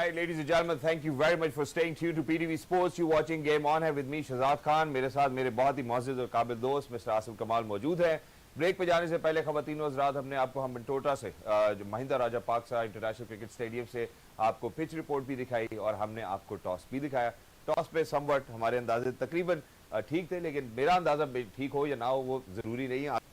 right, ladies and gentlemen, thank you very much for staying tuned to PTV Sports. You watching Game On है with me Shahzad Khan. मेरे साथ मेरे बहुत ही मोअज़्ज़ज़ और काबिल दोस्त मिस्टर आसिम कमाल मौजूद है. ब्रेक पे जाने से पहले ख़वातीन व हज़रात हमने आपको हम टोटा से जो महिंदा राजा पाकसा इंटरनेशनल क्रिकेट स्टेडियम से आपको पिच रिपोर्ट भी दिखाई और हमने आपको टॉस भी दिखाया. टॉस पे समवट हमारे अंदाजे तकरीबन ठीक थे, लेकिन मेरा अंदाजा ठीक हो या ना हो वो ज़रूरी नहीं है.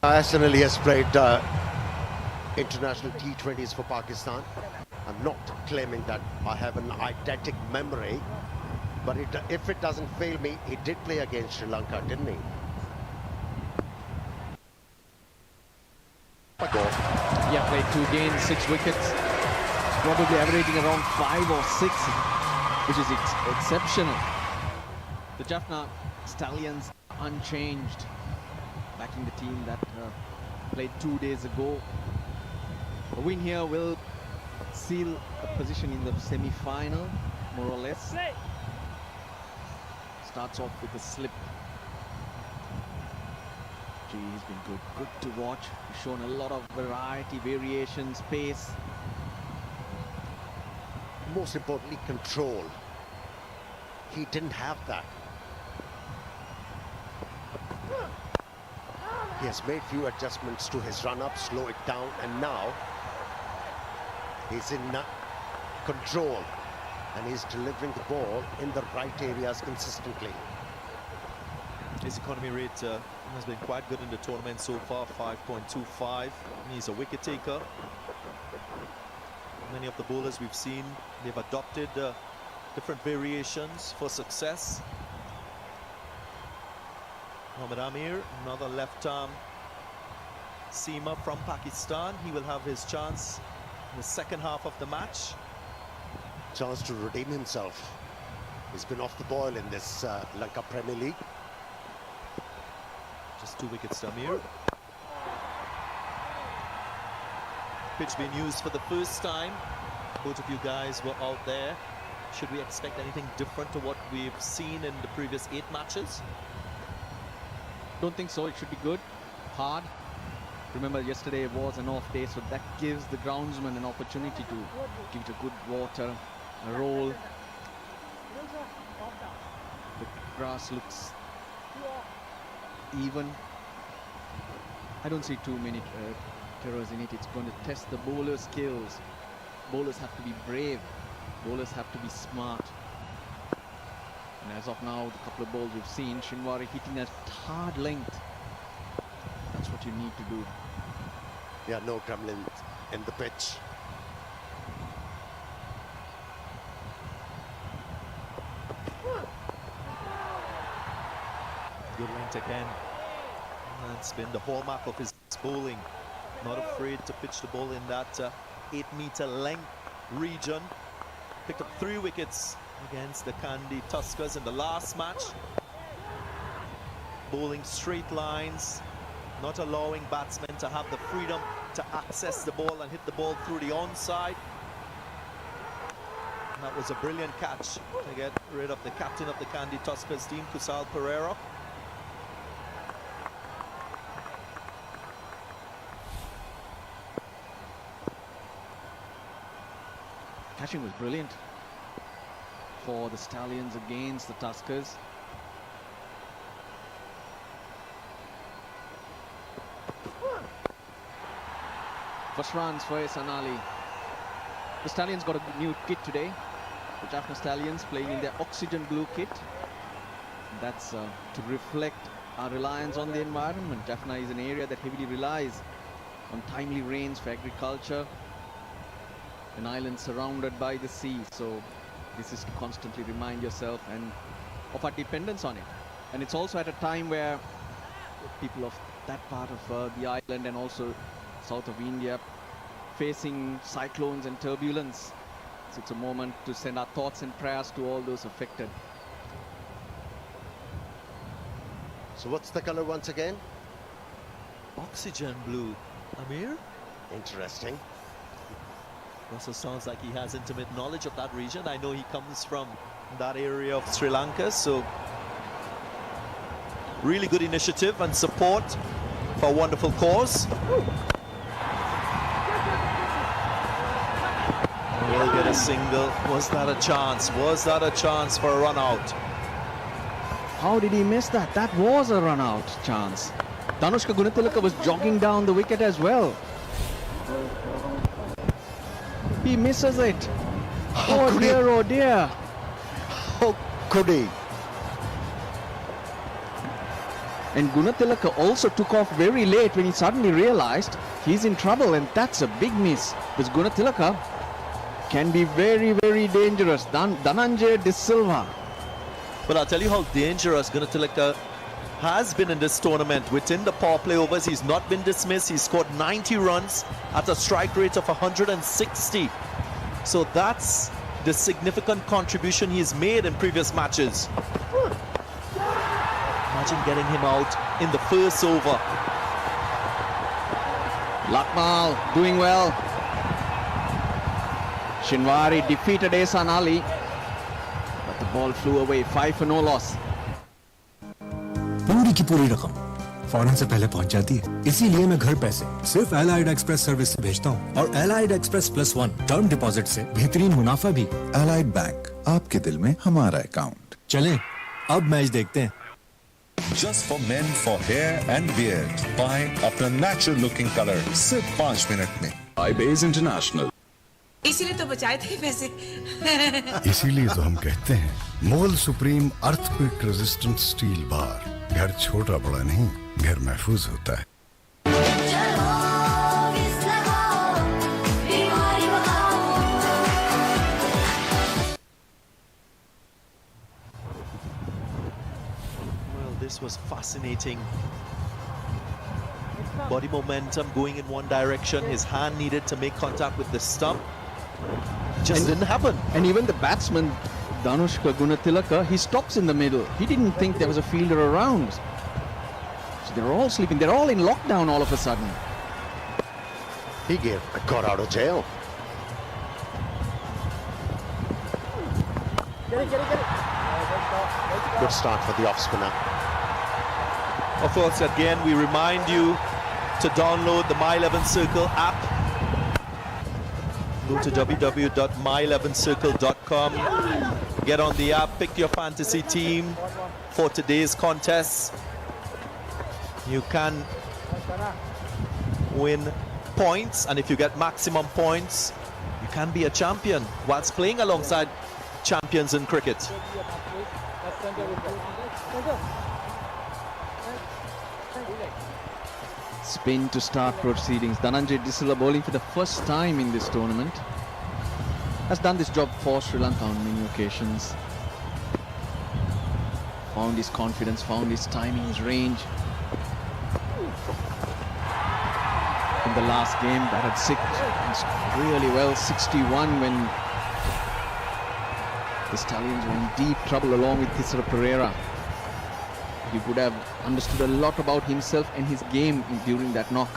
Personally has played international T20s for Pakistan. I'm not claiming that I have an eidetic memory, but if it doesn't fail me, he did play against Sri Lanka, didn't he? Yeah, played 2 games, 6 wickets. Probably averaging around 5 or 6, which is exceptional. The Jaffna stallions unchanged, backing the team that played 2 days ago. A win here will seal a position in the semi-final, more or less. Starts off with a slip. Gee, he's been good to watch. He's shown a lot of variety, variations, pace. Most importantly, control. He didn't have that. He has made few adjustments to his run-up, slow it down, and now he's in control, and he's delivering the ball in the right areas consistently. His economy rate has been quite good in the tournament so far, 5.25. He's a wicket taker. Many of the bowlers we've seen, they've adopted different variations for success. Mohammad Amir, another left-arm seamer from Pakistan. He will have his chance in the second half of the match. Chance to redeem himself. He's been off the boil in this Lanka Premier League. Just 2 wickets to Amir. Pitch being used for the first time. Both of you guys were out there. Should we expect anything different to what we've seen in the previous 8 matches? Don't think so. It should be good, hard. Remember, yesterday was an off day, so that gives the groundsman an opportunity to give it a good water, a roll. The grass looks even. I don't see too many terrors in it. It's going to test the bowler skills. Bowlers have to be brave. Bowlers have to be smart. And as of now, the couple of balls we've seen, Shinwari hitting at hard length. That's what you need to do. Yeah, no gremlins in the pitch. Good length again. That's been the hallmark of his bowling. Not afraid to pitch the ball in that 8-meter length region. Picked up 3 wickets against the Kandy Tuskers in the last match. Bowling straight lines, not allowing batsmen to have the freedom to access the ball and hit the ball through the onside. And that was a brilliant catch to get rid of the captain of the Kandy Tuskers team, Kusal Pereira. Catching was brilliant for the Stallions against the Tuskers. First runs for Ehsan Ali. The Stallions got a new kit today. The Jaffna Stallions playing in their oxygen blue kit. That's to reflect our reliance on the environment. Jaffna is an area that heavily relies on timely rains for agriculture. An island surrounded by the sea, so this is to constantly remind yourself and of our dependence on it. And it's also at a time where people of that part of the island and also south of India facing cyclones and turbulence. So it's a moment to send our thoughts and prayers to all those affected. So what's the color once again? Oxygen blue. Amir? Interesting. Also sounds like he has intimate knowledge of that region. I know he comes from that area of Sri Lanka, so really good initiative and support for a wonderful cause. We'll get a single. Was that a chance? Was that a chance for a run out? How did he miss that? That was a run out chance. Danushka Gunatilaka was jogging down the wicket as well. He misses it. Oh dear, oh dear. How could he? And Gunatilaka also took off very late when he suddenly realized he's in trouble, and that's a big miss. Because Gunatilaka can be very, very dangerous. Dhananjay De Silva. But I'll tell you how dangerous Gunatilaka has been in this tournament. Within the power play overs, he's not been dismissed. He's scored 90 runs at a strike rate of 160. So that's the significant contribution he's made in previous matches. Imagine getting him out in the first over. Lakmal doing well. Shinwari defeated Ehsan Ali, but the ball flew away. 5 for no loss. पूरी की पूरी रकम फौरन से पहले पहुंच जाती है, इसीलिए मैं घर पैसे सिर्फ एलाइड एक्सप्रेस सर्विस से भेजता हूं, और एलाइड एक्सप्रेस +1 टर्म डिपॉजिट से बेहतरीन मुनाफा भी। एलाइड बैंक, आपके दिल में हमारा अकाउंट। चलें अब मैच देखते हैं। Just for men for hair and beard, buy अपना natural looking color सिर्फ 5 मिनट में। iBase International। इसीलिए तो बचाए थे पैसे। इसीलिए तो हम कहते हैं मोल supreme earthquake resistant steel bar. घर छोटा बड़ा नहीं, घर महफूज होता है। Well, this was fascinating. Body momentum going in one direction. His hand needed to make contact with the stump. Just didn't happen. And even the batsman, Dhanushka Gunatilaka, he stops in the middle. He didn't think there was a fielder around. So they're all sleeping. They're all in lockdown all of a sudden. He got out of jail. Good start for the off spinner. Of course, again, we remind you to download the My11 Circle app. Go to www.my11circle.com. Get on the app, pick your fantasy team for today's contest. You can win points, and if you get maximum points, you can be a champion whilst playing alongside champions in cricket. Spin to start proceedings. Dhananjay De Silva bowling for the first time in this tournament. Has done this job for Sri Lanka on many occasions. Found his confidence, found his timing, his range. In the last game, batted really well, 61 when the Stallions were in deep trouble along with Thisara Pereira. He would have understood a lot about himself and his game during that knock.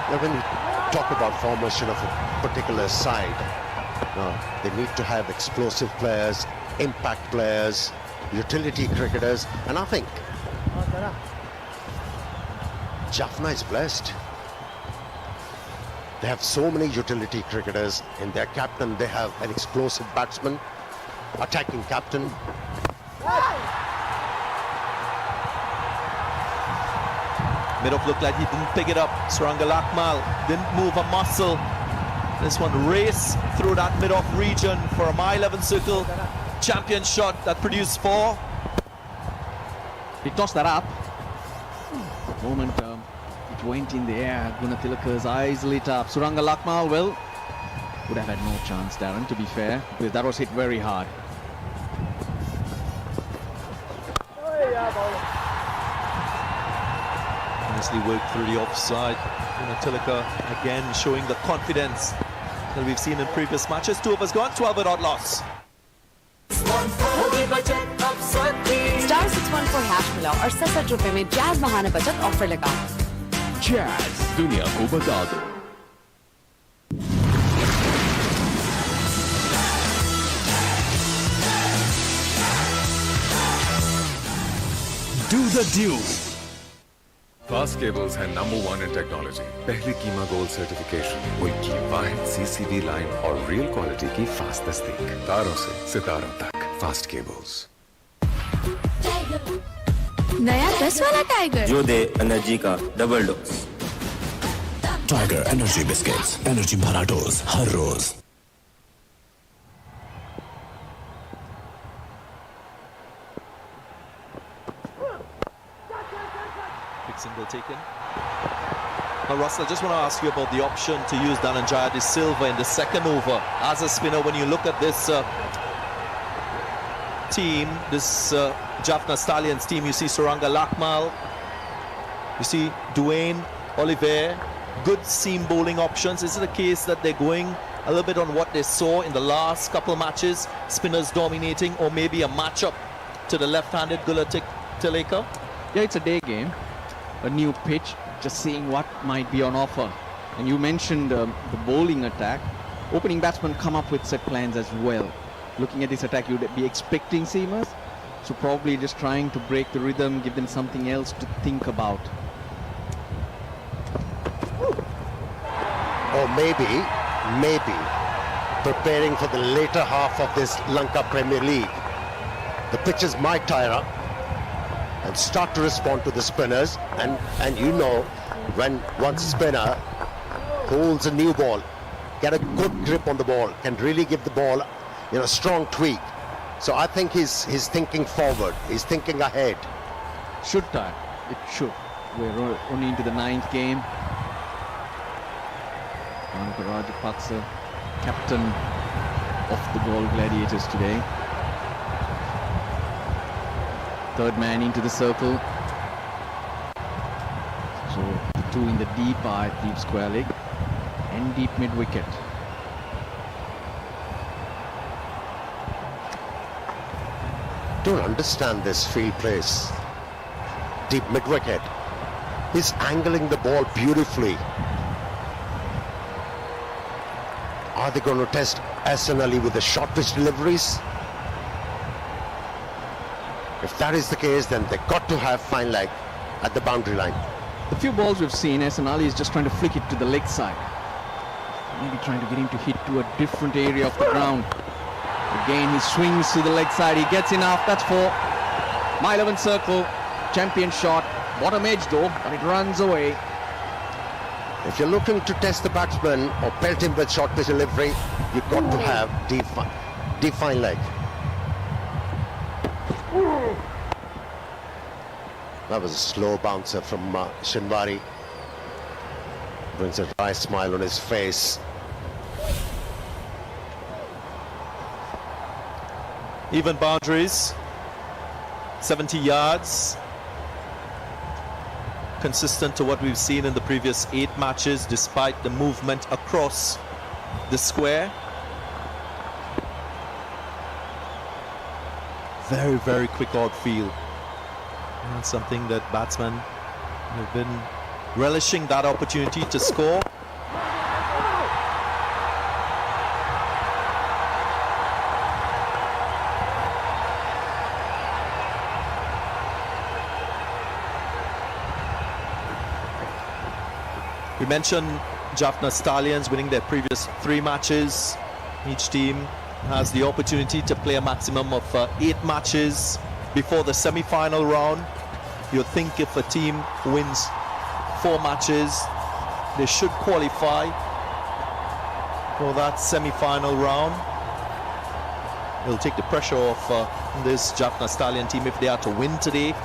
Now, when you talk about formation of a particular side, they need to have explosive players, impact players, utility cricketers, and I think Jaffna is blessed. They have so many utility cricketers. In their captain, they have an explosive batsman, attacking captain. Mid-off looked like he didn't pick it up. Suranga Lakmal didn't move a muscle. This one raced through that mid-off region for a My11 Circle champion shot that produced 4. He tossed that up. The moment it went in the air, Gunatilaka's eyes lit up. Suranga Lakmal, well, would have had no chance, Darren, to be fair, because that was hit very hard. Nicely worked through the offside. Gunatilaka again showing the confidence that we've seen in previous matches. 2 overs gone, 12 without loss. Star 614 hash मिलाओ और 67 रुपए में jazz महाना बचत offer लगाओ। Jazz दुनिया को बता दो। Do the deal. Fast cables है number 1 in technology. पहली कीमा गोल्ड सर्टिफिकेशन, मुल्क की वाहिद CCV लाइन और रियल क्वालिटी की फास्ट तस्दीक। तारों से सितारों तक फास्ट केबल्स। नया 10 वाला टाइगर जो दे एनर्जी का double dose. Tiger energy biscuits, energy भरा dose her rose. Big single taken. Now, Russell, I just want to ask you about the option to use Dhananjaya De Silva in the second over as a spinner. When you look at this team, this Jaffna Stallions team, you see Suranga Lakmal, you see Duane Oliver, good seam bowling options. Is it a case that they're going a little bit on what they saw in the last couple of matches, spinners dominating, or maybe a matchup to the left-handed Gulatik Teleka? Yeah, it's a day game, a new pitch, just seeing what might be on offer. And you mentioned the bowling attack. Opening batsmen come up with set plans as well. Looking at this attack, you'd be expecting seamers, so probably just trying to break the rhythm, give them something else to think about. Or maybe preparing for the later half of this Lanka Premier League. The pitches might tire up and start to respond to the spinners, and you know, when one spinner holds a new ball, get a good grip on the ball, can really give the ball, you know, strong tweak. So I think he's thinking forward, he's thinking ahead. Should tire, it should. We're only into the 9th game. Rajapaksa, captain of the Galle Gladiators today. 3rd man into the circle. So 2 in the deep square leg and deep mid wicket. Don't understand this field place. Deep mid wicket. He's angling the ball beautifully. Are they going to test Hassan Ali with the short pitch deliveries? If that is the case, then they've got to have fine leg at the boundary line. The few balls we've seen, Hassan Ali is just trying to flick it to the leg side. Maybe trying to get him to hit to a different area of the ground. Again, he swings to the leg side. He gets enough. That's 4. My 11 circle. Champion shot. Bottom edge though, but it runs away. If you're looking to test the batsman or pelt him with short pitch delivery, you've got to have deep fine leg. That was a slow bouncer from Shinwari. Brings a dry smile on his face. Even boundaries, 70 yards. Consistent to what we've seen in the previous 8 matches, despite the movement across the square. Very, very quick outfield. And something that batsmen have been relishing, that opportunity to score. We mentioned Jaffna Stallions winning their previous 3 matches. Each team has the opportunity to play a maximum of 8 matches before the semi-final round. You'd think if a team wins 4 matches, they should qualify for that semi-final round. It'll take the pressure off this Jaffna Stallion team if they are to win today.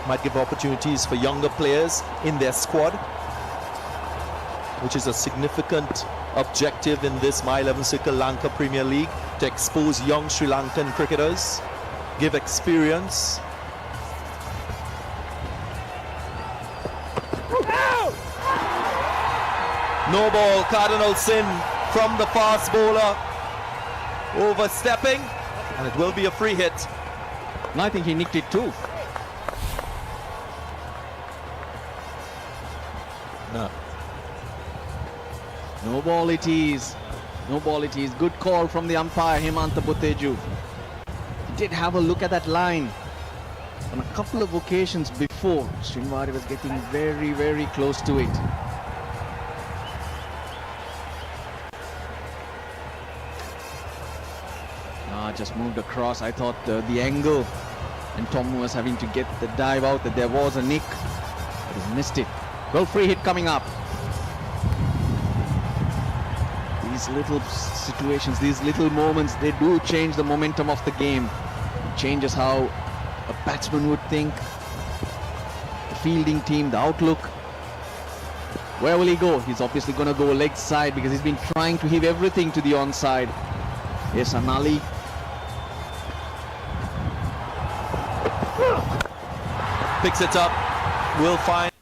Might give opportunities for younger players in their squad, which is a significant objective in this My 11 Circle Lanka Premier League, to expose young Sri Lankan cricketers, give experience. No ball, cardinal sin from the fast bowler, overstepping, and it will be a free hit. And I think he nicked it too. No. No ball it is. No ball it is. Good call from the umpire, Hemanta Butteju. He did have a look at that line. On a couple of occasions before, Srinwari was getting very, very close to it. Just moved across. I thought the angle, and Tom was having to get the dive out, that there was a nick, but he's missed it. Well, free hit coming up. These little situations, these little moments, they do change the momentum of the game. It changes how a batsman would think. The fielding team, the outlook. Where will he go? He's obviously going to go leg side because he's been trying to heave everything to the onside. Yes, Anali. Picks it up. Will find.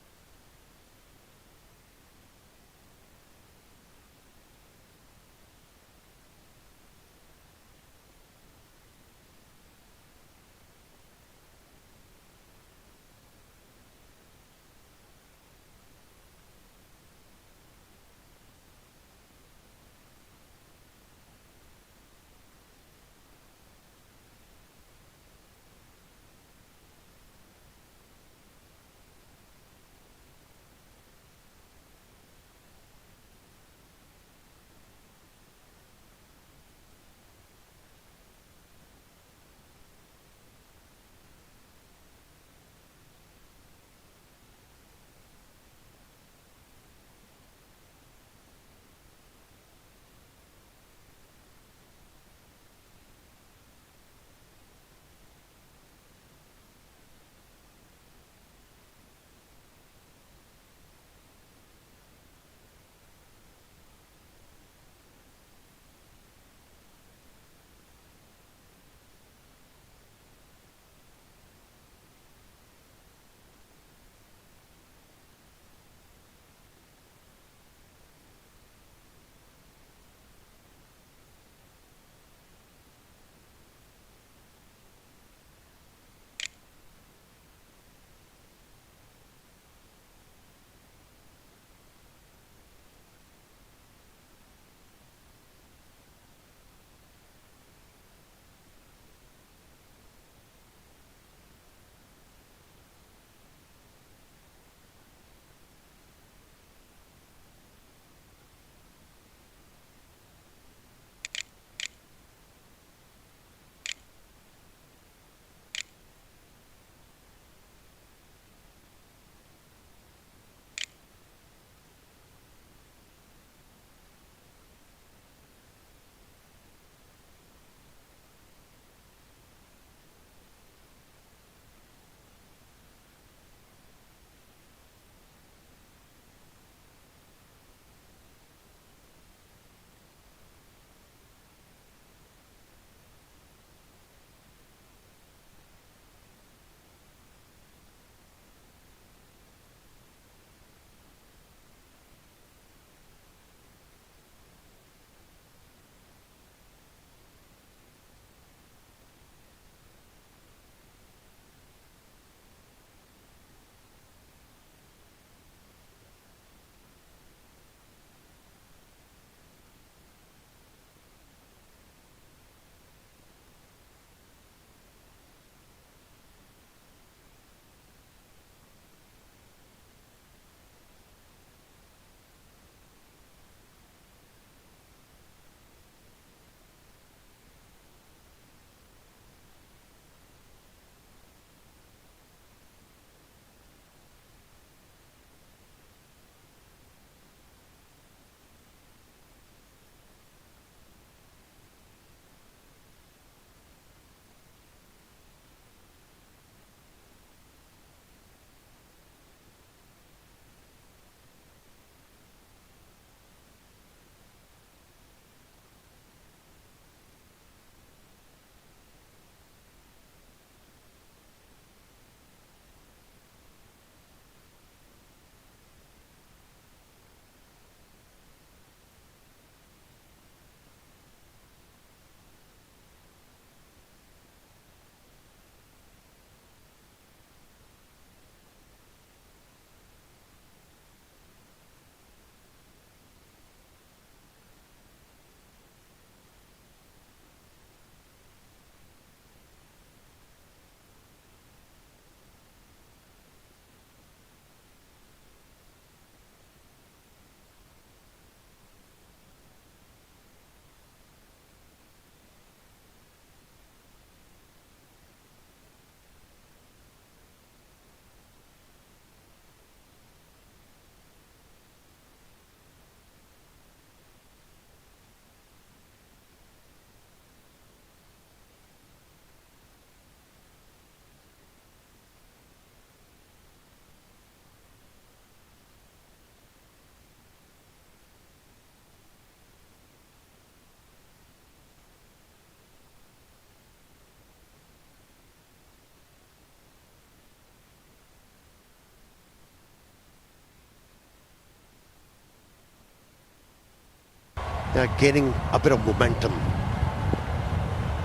They're gaining a bit of momentum.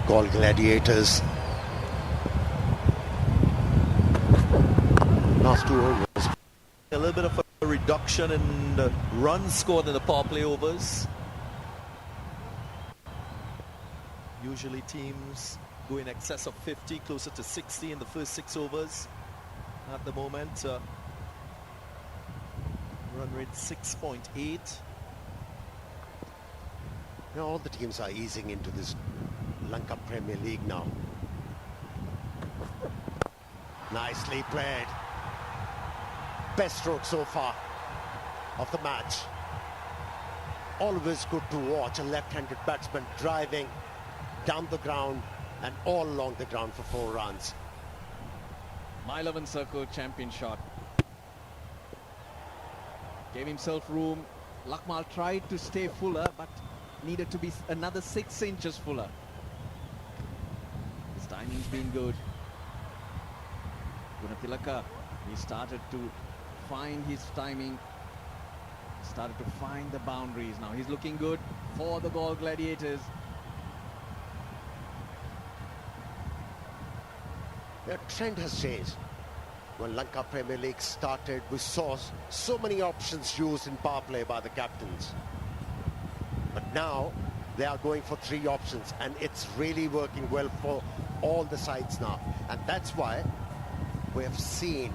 Galle Gladiators. Last 2 overs. A little bit of a reduction in the runs scored in the power play overs. Usually teams go in excess of 50, closer to 60 in the first 6 overs. At the moment, run rate 6.8. Now all the teams are easing into this Lanka Premier League now. Nicely played. Best stroke so far of the match. Always good to watch a left-handed batsman driving down the ground and all along the ground for 4 runs. My 11 circle champion shot. Gave himself room. Lakmal tried to stay fuller, but needed to be another 6 inches fuller. His timing's been good. Gunatilaka, he started to find his timing. Started to find the boundaries. Now he's looking good for the Galle Gladiators. The trend has changed. When Lanka Premier League started, we saw so many options used in power play by the captains. But now they are going for 3 options, and it's really working well for all the sides now. And that's why we have seen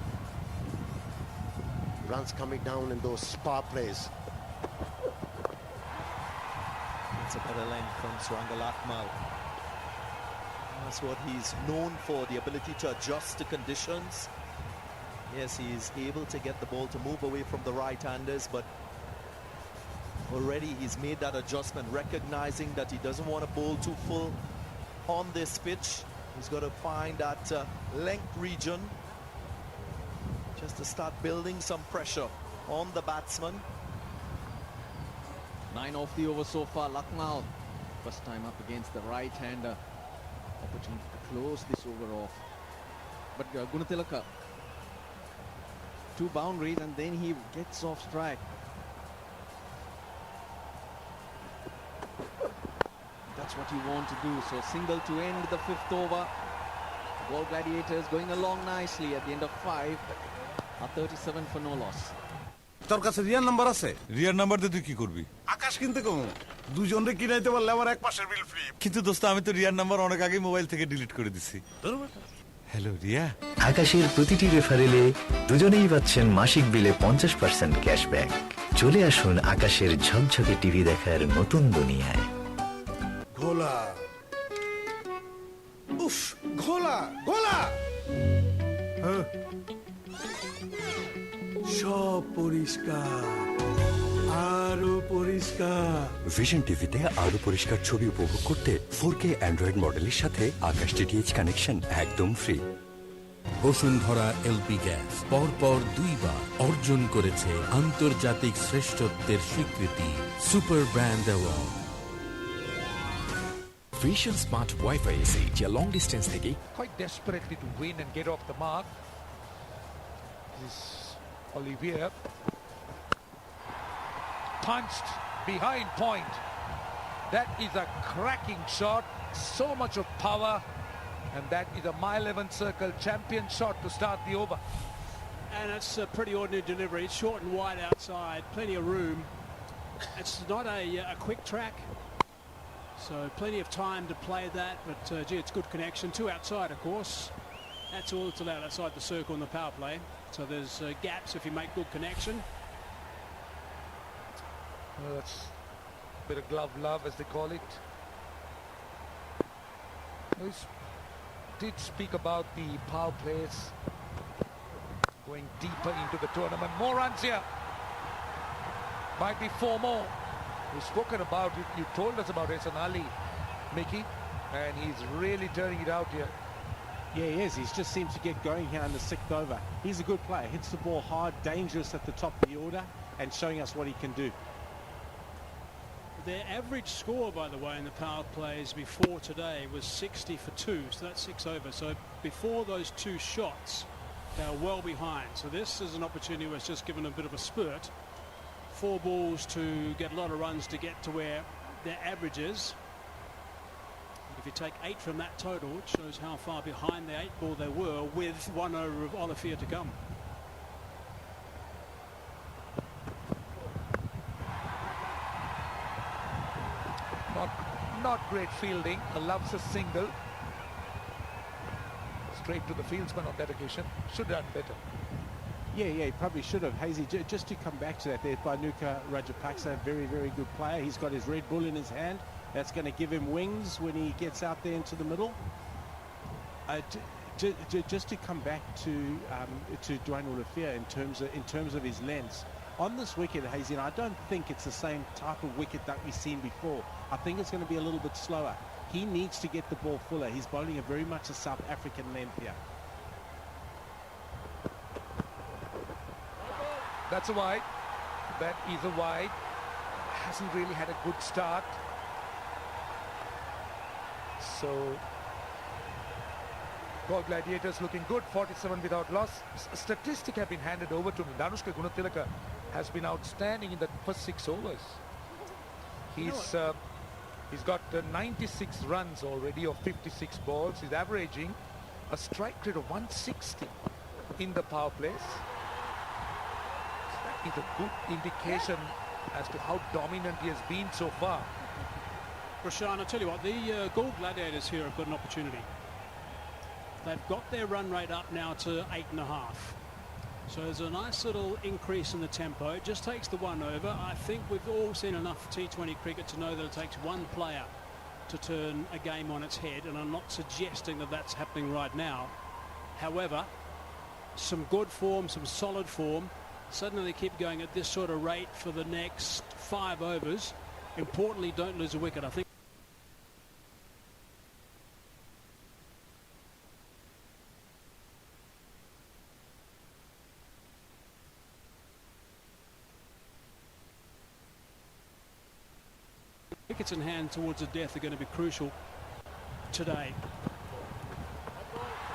runs coming down in those power plays. It's a better length from Surangal Lakmal. That's what he's known for, the ability to adjust to conditions. Yes, he's able to get the ball to move away from the right-handers, but already he's made that adjustment, recognizing that he doesn't want to bowl too full on this pitch. He's got to find that length region just to start building some pressure on the batsman. 9 off the over so far. Lakmal, first time up against the right-hander. Opportunity to close this over off. But Gunatilaka, 2 boundaries and then he gets off strike. That's what you want to do. So single to end the 5th over. Galle Gladiators going along nicely at the end of 5. A 37 for no loss. তোর কাছে রিয়ার number আছে? রিয়ার number দিয়ে তুই কি করবি? আকাশ কিনতে কম। দুজনরে কিনাইতে পারলে আমার এক মাসের বিল ফ্রি। কিন্তু দোস্ত আমি তো রিয়ার নাম্বার অনেক আগেই মোবাইল থেকে ডিলিট করে দিছি। হ্যালো রিয়া। আকাশের প্রতিটি রেফারেলে দুজনেই পাচ্ছেন মাসিক বিলে 50% ক্যাশব্যাক। চলে আসুন আকাশের ঝকঝকে টিভি দেখার নতুন দুনিয়ায়। ঘোলা। উফ, ঘোলা, ঘোলা। হ্যাঁ। সব পরিষ্কার আরো পরিষ্কার ভিশন টিভিতে আরো পরিষ্কার ছবি উপভোগ করতে 4K অ্যান্ড্রয়েড মডেলের সাথে আকাশ ডিটিএইচ কানেকশন একদম ফ্রি। বসুন্ধরা এলপি গ্যাস পরপর 2 বার অর্জন করেছে আন্তর্জাতিক শ্রেষ্ঠত্বের স্বীকৃতি super brand award. Vision Smart Wi-Fi AC যা লং ডিস্টেন্স থেকে quite desperately to win and get off the mark. This Olivier punched behind point. That is a cracking shot, so much of power, and that is a mile 11 circle champion shot to start the over. And it's a pretty ordinary delivery. It's short and wide outside, plenty of room. It's not a quick track, so plenty of time to play that, but gee, it's good connection. 2 outside, of course. That's all that's allowed outside the circle in the power play. So there's gaps if you make good connection. Well, that's a bit of glove love, as they call it. We did speak about the power plays going deeper into the tournament. More runs here. Might be 4 more. We've spoken about it. You told us about Ehsan Ali, Mickey, and he's really turning it out here. Yeah, he is. He just seems to get going here in the 6th over. He's a good player. Hits the ball hard, dangerous at the top of the order, and showing us what he can do. Their average score, by the way, in the power plays before today was 60 for 2, so that's 6 over. So before those 2 shots, they were well behind. So this is an opportunity where it's just given a bit of a spurt. 4 balls to get a lot of runs to get to where their averages. If you take 8 from that total, it shows how far behind the 8 ball they were, with 1 over of Olivier to come. Not great fielding. Loves a single. Straight to the fieldsman on that occasion. Should have done better. Yeah, he probably should have. Hazy, just to come back to that, there's Bhanuka Rajapaksa, very, very good player. He's got his Red Bull in his hand. That's going to give him wings when he gets out there into the middle. Just to come back to Dwayne Olivier in terms of his lengths. On this wicket, Hazy, and I don't think it's the same type of wicket that we've seen before. I think it's going to be a little bit slower. He needs to get the ball fuller. He's bowling a very much a South African length here. That's a wide. That is a wide. Hasn't really had a good start. So, Galle Gladiators looking good, 47 without loss. Statistics have been handed over to him. Danushka Gunatilaka has been outstanding in the first 6 overs. He's got 96 runs already of 56 balls. He's averaging a strike rate of 160 in the power plays. That is a good indication as to how dominant he has been so far. Rashan, I'll tell you what, the Galle Gladiators here have got an opportunity. They've got their run rate up now to 8.5. So there's a nice little increase in the tempo. It just takes the 1 over. I think we've all seen enough T20 cricket to know that it takes one player to turn a game on its head, and I'm not suggesting that that's happening right now. However, some good form, some solid form. Suddenly they keep going at this sort of rate for the next 5 overs. Importantly, don't lose a wicket. I think wickets in hand towards the death are going to be crucial today.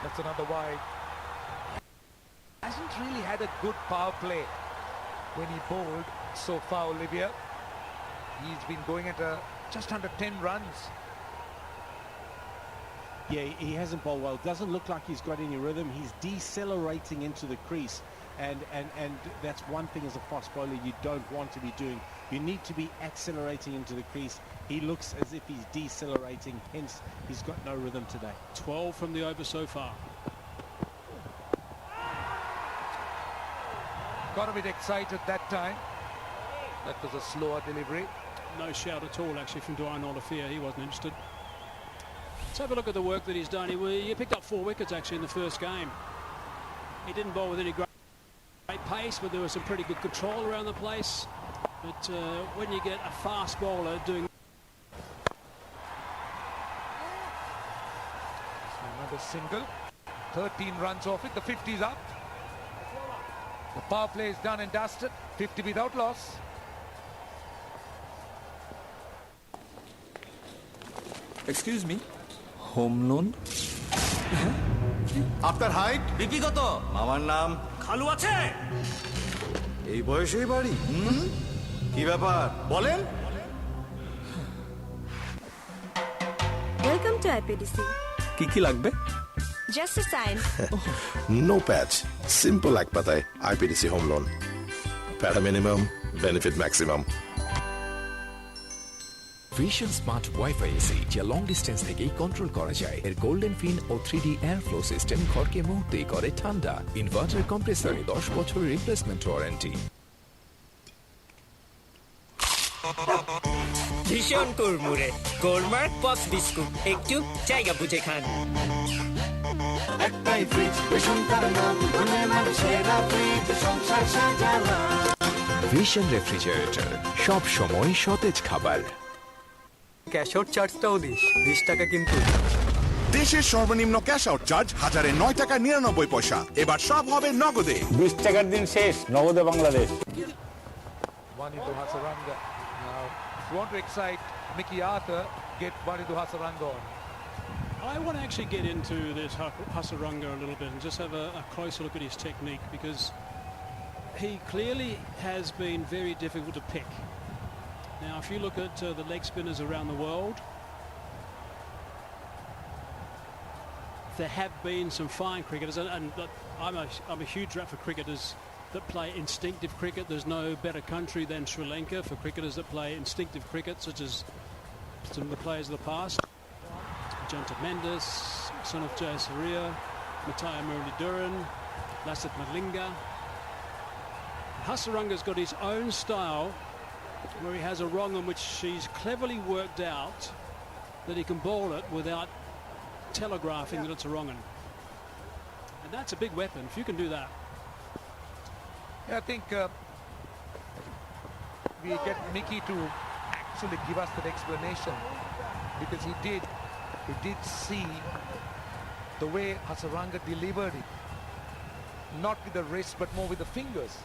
That's another wide. Hasn't really had a good power play when he bowled so far, Olivier. He's been going at just under 10 runs. Yeah, he hasn't bowled well. Doesn't look like he's got any rhythm. He's decelerating into the crease. And that's one thing as a fast bowler you don't want to be doing. You need to be accelerating into the crease. He looks as if he's decelerating, hence he's got no rhythm today. 12 from the over so far. Got a bit excited that time. That was a slower delivery. No shout at all actually from Dwayne Olivier. He wasn't interested. Let's have a look at the work that he's done. He picked up 4 wickets actually in the first game. He didn't bowl with any great pace, but there was some pretty good control around the place. But when you get a fast bowler doing another single, 13 runs off it, the 50's up. The power play is done and dusted, 50 without loss. Excuse me, home loan? আপনার height BP কত আমার নাম খালু আছে এই বয়সেই বাড়ি কি ব্যাপার বলেন Welcome to IPDC. কি লাগবে? Just a sign. No patch. Simple এক পাতায় IPDC home loan. Para minimum, benefit maximum. Vision smart wifi AC যা লং ডিস্টেন্স থেকেই কন্ট্রোল করা যায়। এর গোল্ডেন ফিন ও 3D এয়ার ফ্লো সিস্টেম ঘরকে মুহূর্তেই করে ঠান্ডা। ইনভার্টার কম্প্রেসরে 10 বছর রিপ্লেসমেন্ট ওয়ারেন্টি। ভীষণ কুড়মুড়ে গোলমার্ক পপস বিস্কুট একটু জায়গা বুঝে খান। একটাই ফ্রিজ ভীষণ তার নাম ধনের মানুষেরা ফ্রিজ সংসার সাজালাম। ভিশন রেফ্রিজারেটর সব সময় সতেজ খাবার। ক্যাশ আউট চার্জটাও দিস 20 টাকা কিন্তু। দেশের সর্বনিম্ন ক্যাশ আউট চার্জ 1009 টাকা 99 পয়সা। এবার সব হবে নগদে। 20 টাকার দিন শেষ, নগদে Bangladesh. Wanindu Hasaranga. Now, if you want to excite Mickey Arthur, get Wanindu Hasaranga on. I want to actually get into this Hasaranga a little bit and just have a closer look at his technique, because he clearly has been very difficult to pick. Now, if you look at the leg spinners around the world, there have been some fine cricketers, and I'm a huge rap for cricketers that play instinctive cricket. There's no better country than Sri Lanka for cricketers that play instinctive cricket, such as some of the players of the past. Janta Mendes, Sunil Jayasuriya, Mataya Muralidharan, Lasith Malinga. Hasaranga's got his own style where he has a wrong on which he's cleverly worked out that he can bowl it without telegraphing that it's a wrong one. And that's a big weapon if you can do that. Yeah, I think we get Mickey to actually give us that explanation, because he did see the way Hasaranga delivered it, not with the wrist but more with the fingers.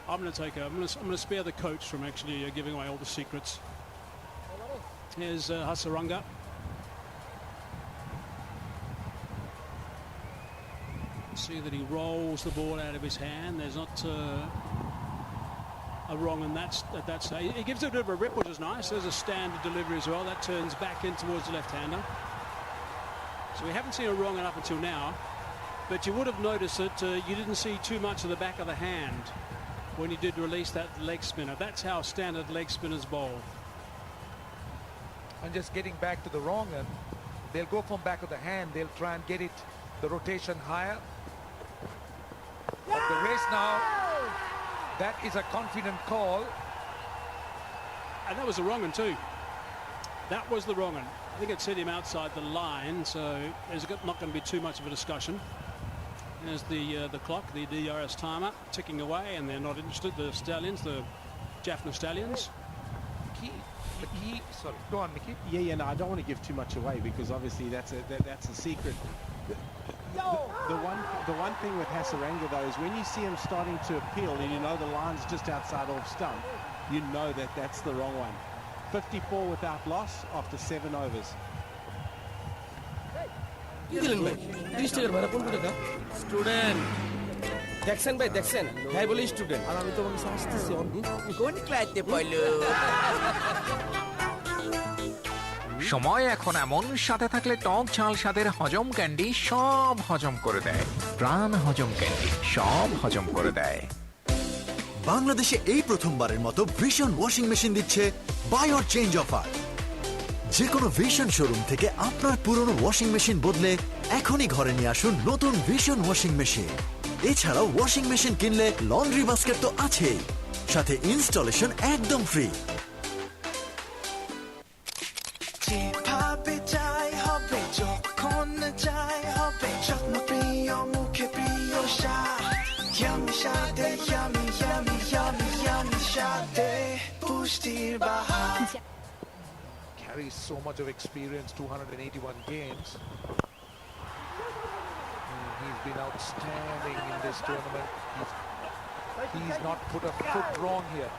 I'm going to spare the coach from actually giving away all the secrets. Here's Hasaranga. See that he rolls the ball out of his hand. There's not a wrong on that at that stage. He gives it a bit of a rip, which is nice. There's a standard delivery as well. That turns back in towards the left-hander. So we haven't seen a wrong up until now, but you would have noticed that you didn't see too much of the back of the hand when he did release that leg spinner. That's how standard leg spinners bowl. And just getting back to the wrong end, they'll go from back of the hand. They'll try and get it, the rotation higher. But the race now, that is a confident call. And that was the wrong one too. That was the wrong one. I think it set him outside the line, so there's not going to be too much of a discussion. There's the clock, the DRS timer, ticking away, and they're not interested. The Stallions, the Jaffna Stallions. Sorry, go on, Mickey. Yeah, no, I don't want to give too much away, because obviously that's a secret. The one thing with Hasaranga though is when you see him starting to appeal and you know the line's just outside off stump, you know that that's the wrong one. 54 without loss after 7 overs. Student দেখছেন ভাই, দেখছেন ভাই বলি student, আর আমি তো বলছি আসতেছি কোন ক্লাসে পড়লো। সময় এখন এমন, সাথে থাকলে টক ঝাল স্বাদের হজম ক্যান্ডি সব হজম করে দেয়। প্রাণ হজম ক্যান্ডি সব হজম করে দেয়। বাংলাদেশে এই প্রথমবারের মতো ভিশন ওয়াশিং মেশিন দিচ্ছে বাই অর চেঞ্জ অফার। যে কোনো ভিশন শোরুম থেকে আপনার পুরনো ওয়াশিং মেশিন বদলে এখনই ঘরে নিয়ে আসুন নতুন ভিশন ওয়াশিং মেশিন। এছাড়াও ওয়াশিং মেশিন কিনলে লন্ড্রি বাস্কেট তো আছেই, সাথে ইনস্টলেশন একদম ফ্রি। যেভাবে চাই হবে, যখন চাই হবে, যত্ন প্রিয় মুখে প্রিয় স্বাদ, ইয়ামি সাথে ইয়ামি ইয়ামি ইয়ামি ইয়ামি সাথে পুষ্টির বাহার। Carries so much of experience, 281 games. He's been outstanding in this tournament. He's not put a foot wrong here.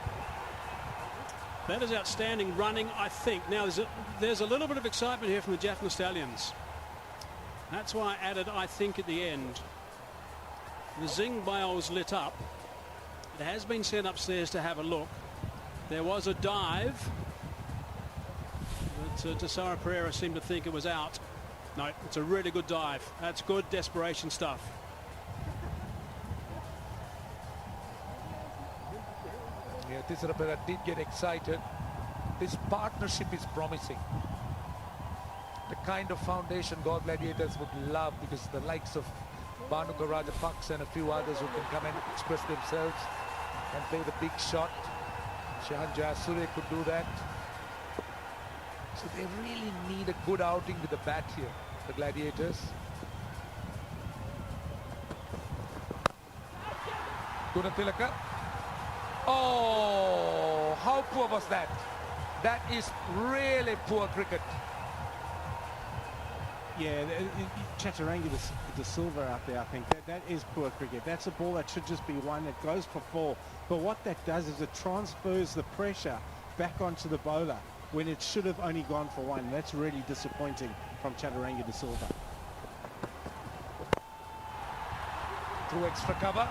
That is outstanding running, I think. Now, there's a little bit of excitement here from the Jaffna Stallions. That's why I added, I think, at the end. The Zing bales lit up. It has been sent upstairs to have a look. There was a dive, but Tassara Pereira seemed to think it was out. No, it's a really good dive. That's good desperation stuff. Yeah, Tassara Pereira did get excited. This partnership is promising. The kind of foundation Galle Gladiators would love, because the likes of Bhanuka Rajapaksa and a few others who can come and express themselves and play the big shot. Shahan Jayasuriya could do that. So they really need a good outing with the bat here, the Gladiators. Gunatilaka. Oh, how poor was that? That is really poor cricket. Yeah, Chaturanga the silver out there, I think that is poor cricket. That's a ball that should just be one. It goes for 4. But what that does is it transfers the pressure back onto the bowler when it should have only gone for 1. That's really disappointing from Chaturanga de Silva. Through extra cover.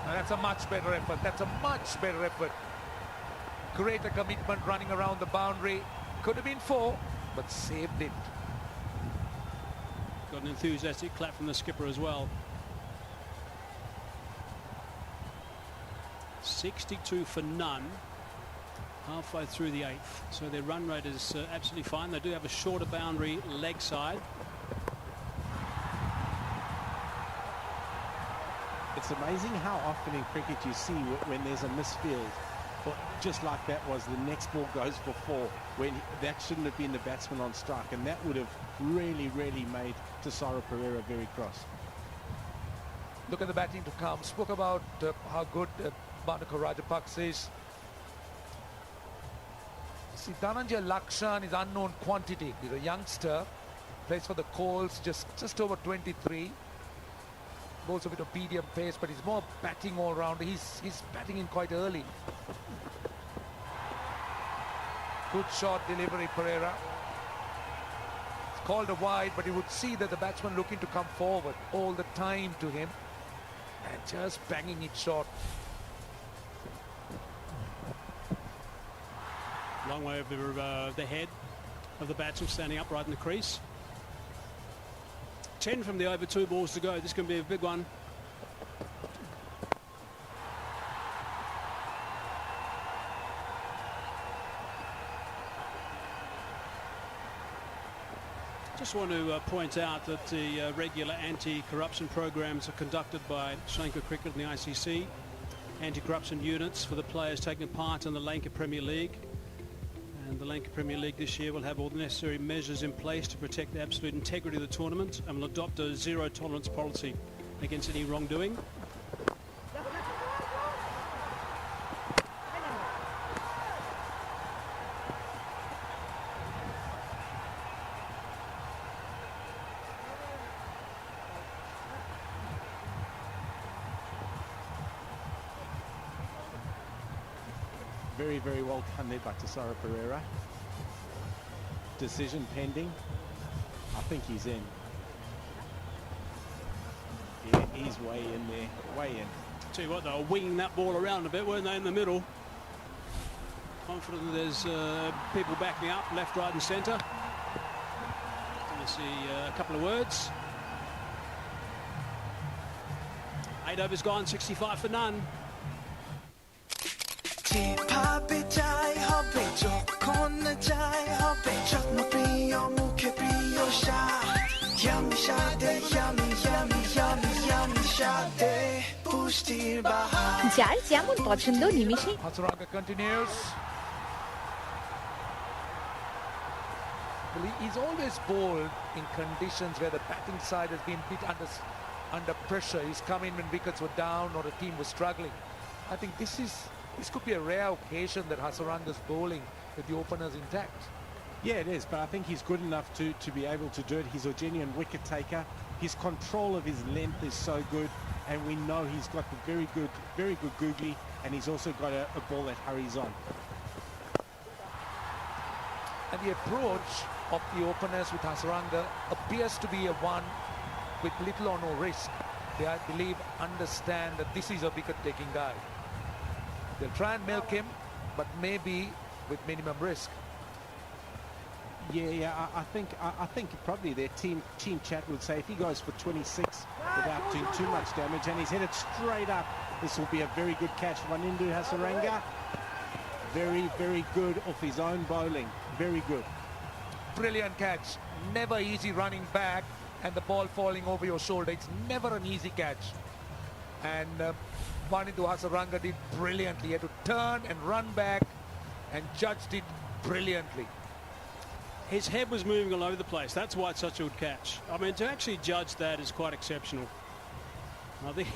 Now that's a much better effort. That's a much better effort. greater commitment running around the boundary. Could have been 4, but saved it. Got an enthusiastic clap from the skipper as well. 62 for none. Halfway through the 8th. So their run rate is absolutely fine. They do have a shorter boundary leg side. It's amazing how often in cricket you see when there's a misfield, or just like that was, the next ball goes for 4, when that shouldn't have been the batsman on strike, and that would have really made Tesaro Pereira very cross. Look at the batting to come. Spoke about how good Bhanukar Rajapaksa is. See, Dhananjay Lakshan is unknown quantity. He's a youngster, plays for the Coles, just over 23. Bowls a bit of medium pace, but he's more batting all round. He's batting in quite early. Good shot delivery, Pereira. It's called a wide, but you would see that the batsman looking to come forward all the time to him and just banging it short. Long way over the head of the batsman, standing upright in the crease. 10 from the over 2 balls to go. This can be a big one. Just want to point out that the regular anti-corruption programs are conducted by Sri Lanka Cricket and the ICC. Anti-corruption units for the players taking part in the Lanka Premier League. And the Lanka Premier League this year will have all the necessary measures in place to protect the absolute integrity of the tournament and will adopt a zero tolerance policy against any wrongdoing. Very well done there by Tesaro Pereira. Decision pending. I think he's in. Yeah, he's way in there, way in. Tell you what, they were winging that ball around a bit, weren't they, in the middle? Confident that there's people backing up, left, right and centre. Going to see a couple of words. 8 overs gone, 65 for none. যার যেমন পছন্দ নিমিষে Hasaranga continues. Well, he's always bowled in conditions where the batting side has been bit under pressure. He's come in when wickets were down or the team was struggling. I think this could be a rare occasion that Hasaranga's bowling with the openers intact. Yeah, it is, but I think he's good enough to be able to do it. He's a genuine wicket taker. His control of his length is so good, and we know he's got the very good googly, and he's also got a ball that hurries on. And the approach of the openers with Hasaranga appears to be a one with little or no risk. They, I believe, understand that this is a wicket-taking guy. They'll try and milk him, but maybe with minimum risk. Yeah, I think probably their team chat would say if he goes for 26 without doing too much damage and he's headed straight up, this will be a very good catch. Wanindu Hasaranga, very good off his own bowling, very good. Brilliant catch, never easy running back and the ball falling over your shoulder. It's never an easy catch. And Wanindu Hasaranga did brilliantly. He had to turn and run back and judged it brilliantly. His head was moving all over the place. That's why it's such a good catch. I mean, to actually judge that is quite exceptional. I think,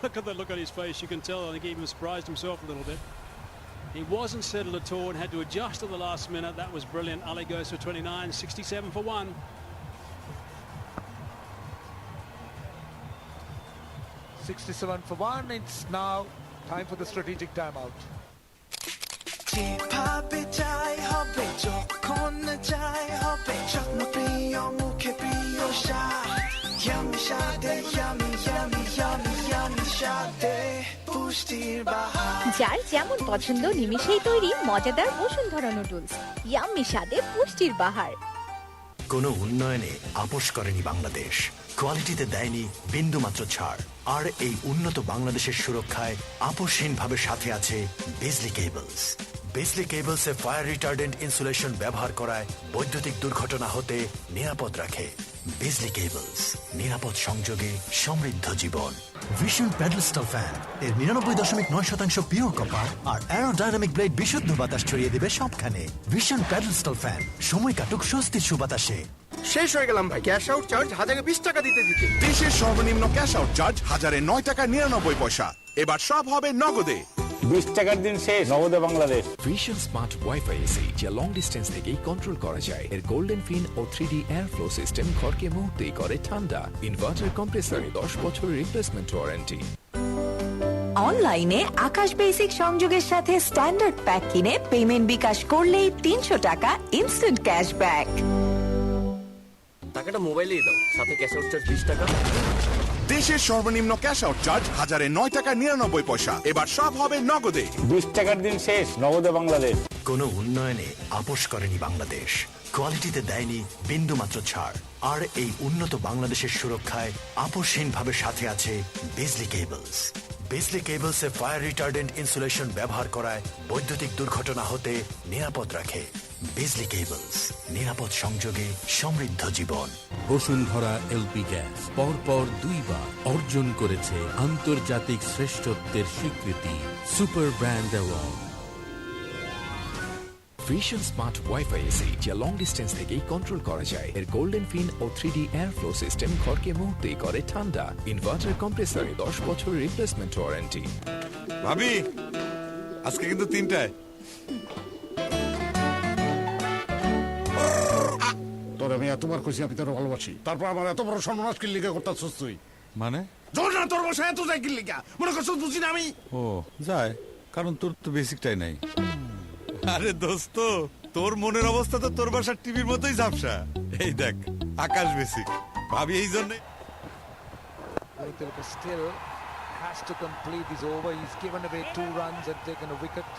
look at the look on his face. You can tell, I think he even surprised himself a little bit. He wasn't settled at all and had to adjust at the last minute. That was brilliant. Ali goes for 29, 67 for 1. $67 for 1. It's now time for the strategic timeout. পুষ্টির বাহার যার যেমন পছন্দ নিমিষেই তৈরি মজাদার Bashundhara noodles yummy স্বাদে পুষ্টির বাহার। কোনো উন্নয়নে আপোষ করেনি বাংলাদেশ, কোয়ালিটিতে দেয়নি বিন্দুমাত্র ছাড়, আর এই উন্নত বাংলাদেশের সুরক্ষায় আপোষহীনভাবে সাথে আছে বিজলি কেবলস। বিজলি কেবলসে ফায়ার রিটার্ডেন্ট ইনসুলেশন ব্যবহার করায় বৈদ্যুতিক দুর্ঘটনা হতে নিরাপদ রাখে। বিজলি কেবলস, নিরাপদ সংযোগে সমৃদ্ধ জীবন। ভিশন প্যাডেলস্টল ফ্যান এর 99.9% পিওর কপার আর অ্যারোডাইনামিক ব্লেড বিশুদ্ধ বাতাস ছড়িয়ে দেবে সবখানে। ভিশন প্যাডেলস্টল ফ্যান, সময় কাটুক স্বস্তির সুবাতাসে। শেষ হয়ে গেলাম ভাই, ক্যাশ আউট চার্জ 1020 টাকা দিতে। দেশের সর্বনিম্ন ক্যাশ আউট চার্জ 1009 টাকা 99 পয়সা। এবার সব হবে নগদে। 20 টাকার দিন শেষ, নগদে Bangladesh. Vision smart wifi AC যা লং ডিস্টেন্স থেকেই কন্ট্রোল করা যায়। এর গোল্ডেন ফিন ও 3D এয়ার ফ্লো সিস্টেম ঘরকে মুহূর্তেই করে ঠান্ডা। ইনভার্টার কম্প্রেসরে 10 বছরের রিপ্লেসমেন্ট ওয়ারেন্টি। অনলাইনে আকাশ বেসিক সংযোগের সাথে স্ট্যান্ডার্ড প্যাক কিনে পেমেন্ট বিকাশ করলেই 300 টাকা ইনস্ট্যান্ট ক্যাশব্যাক। টাকাটা মোবাইলেই দাও, সাথে ক্যাশ আউট চার্জ 20 টাকা। দেশের সর্বনিম্ন ক্যাশ আউট চার্জ 1009 টাকা 99 পয়সা। এবার সব হবে নগদে। 20 টাকার দিন শেষ, নগদে বাংলাদেশ। কোনো উন্নয়নে আপোষ করেনি বাংলাদেশ, কোয়ালিটিতে দেয়নি বিন্দুমাত্র ছাড়, আর এই উন্নত বাংলাদেশের সুরক্ষায় আপোষহীনভাবে সাথে আছে বিজলি কেবলস। বিজলি কেবলসে ফায়ার রিটার্ডেন্ট ইনসুলেশন ব্যবহার করায় বৈদ্যুতিক দুর্ঘটনা হতে নিরাপদ রাখে। বিজলি কেবলস, নিরাপদ সংযোগে সমৃদ্ধ জীবন। বসুন্ধরা এলপি গ্যাস পরপর 2 বার অর্জন করেছে আন্তর্জাতিক শ্রেষ্ঠত্বের স্বীকৃতি super brand award. Vision smart wifi AC যা লং ডিস্টেন্স থেকেই কন্ট্রোল করা যায়। এর গোল্ডেন ফিন ও 3D এয়ার ফ্লো সিস্টেম ঘরকে মুহূর্তেই করে ঠান্ডা। ইনভার্টার কম্প্রেসরে 10 বছরের রিপ্লেসমেন্ট ওয়ারেন্টি। ভাবি, আজকে কিন্তু 3টায়। তোর আমি এতবার কইছি আমি তোর ভালোবাসি, তারপর আমার এত বড় সর্বনাশ কিল্লিকা করতেছস তুই। মানে জোর না তোর বসে এত যাই কিল্লিকা, মনে করছস বুঝি না আমি। ও যায়, কারণ তোর তো বেসিকটাই নাই। আরে দোস্ত, তোর মনের অবস্থা তো তোর বাসার টিভির মতোই ঝাপসা। এই দেখ, আকাশ বেসিক। ভাবি এই জন্য still has to complete this over. He's given away 2 runs and taken a wicket.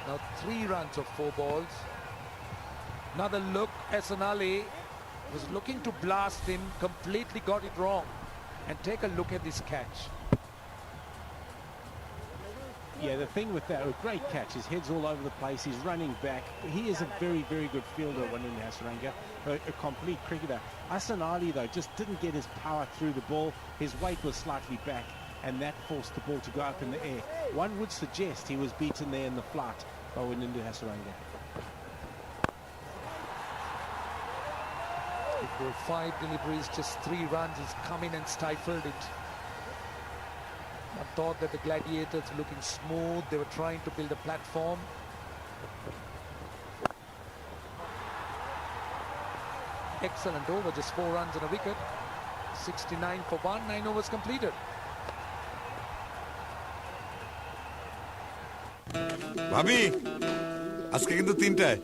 Now 3 runs of 4 balls. Another look, Esanali was looking to blast him, completely got it wrong. And take a look at this catch. Yeah, the thing with that, a great catch. His head's all over the place. He's running back. He is a very, very good fielder, Waninda Hasaranga, a complete cricketer. Hassan Ali, though, just didn't get his power through the ball. His weight was slightly back, and that forced the ball to go up in the air. One would suggest he was beaten there in the flight by Waninda Hasaranga. It were 5 deliveries, just 3 runs. He's come in and stifled it. I thought that the Gladiators were looking smooth. They were trying to build a platform. Excellent over, just 4 runs and a wicket. 69 for 1, 9 overs completed. ভাবি, আজকে কিন্তু 3টায়।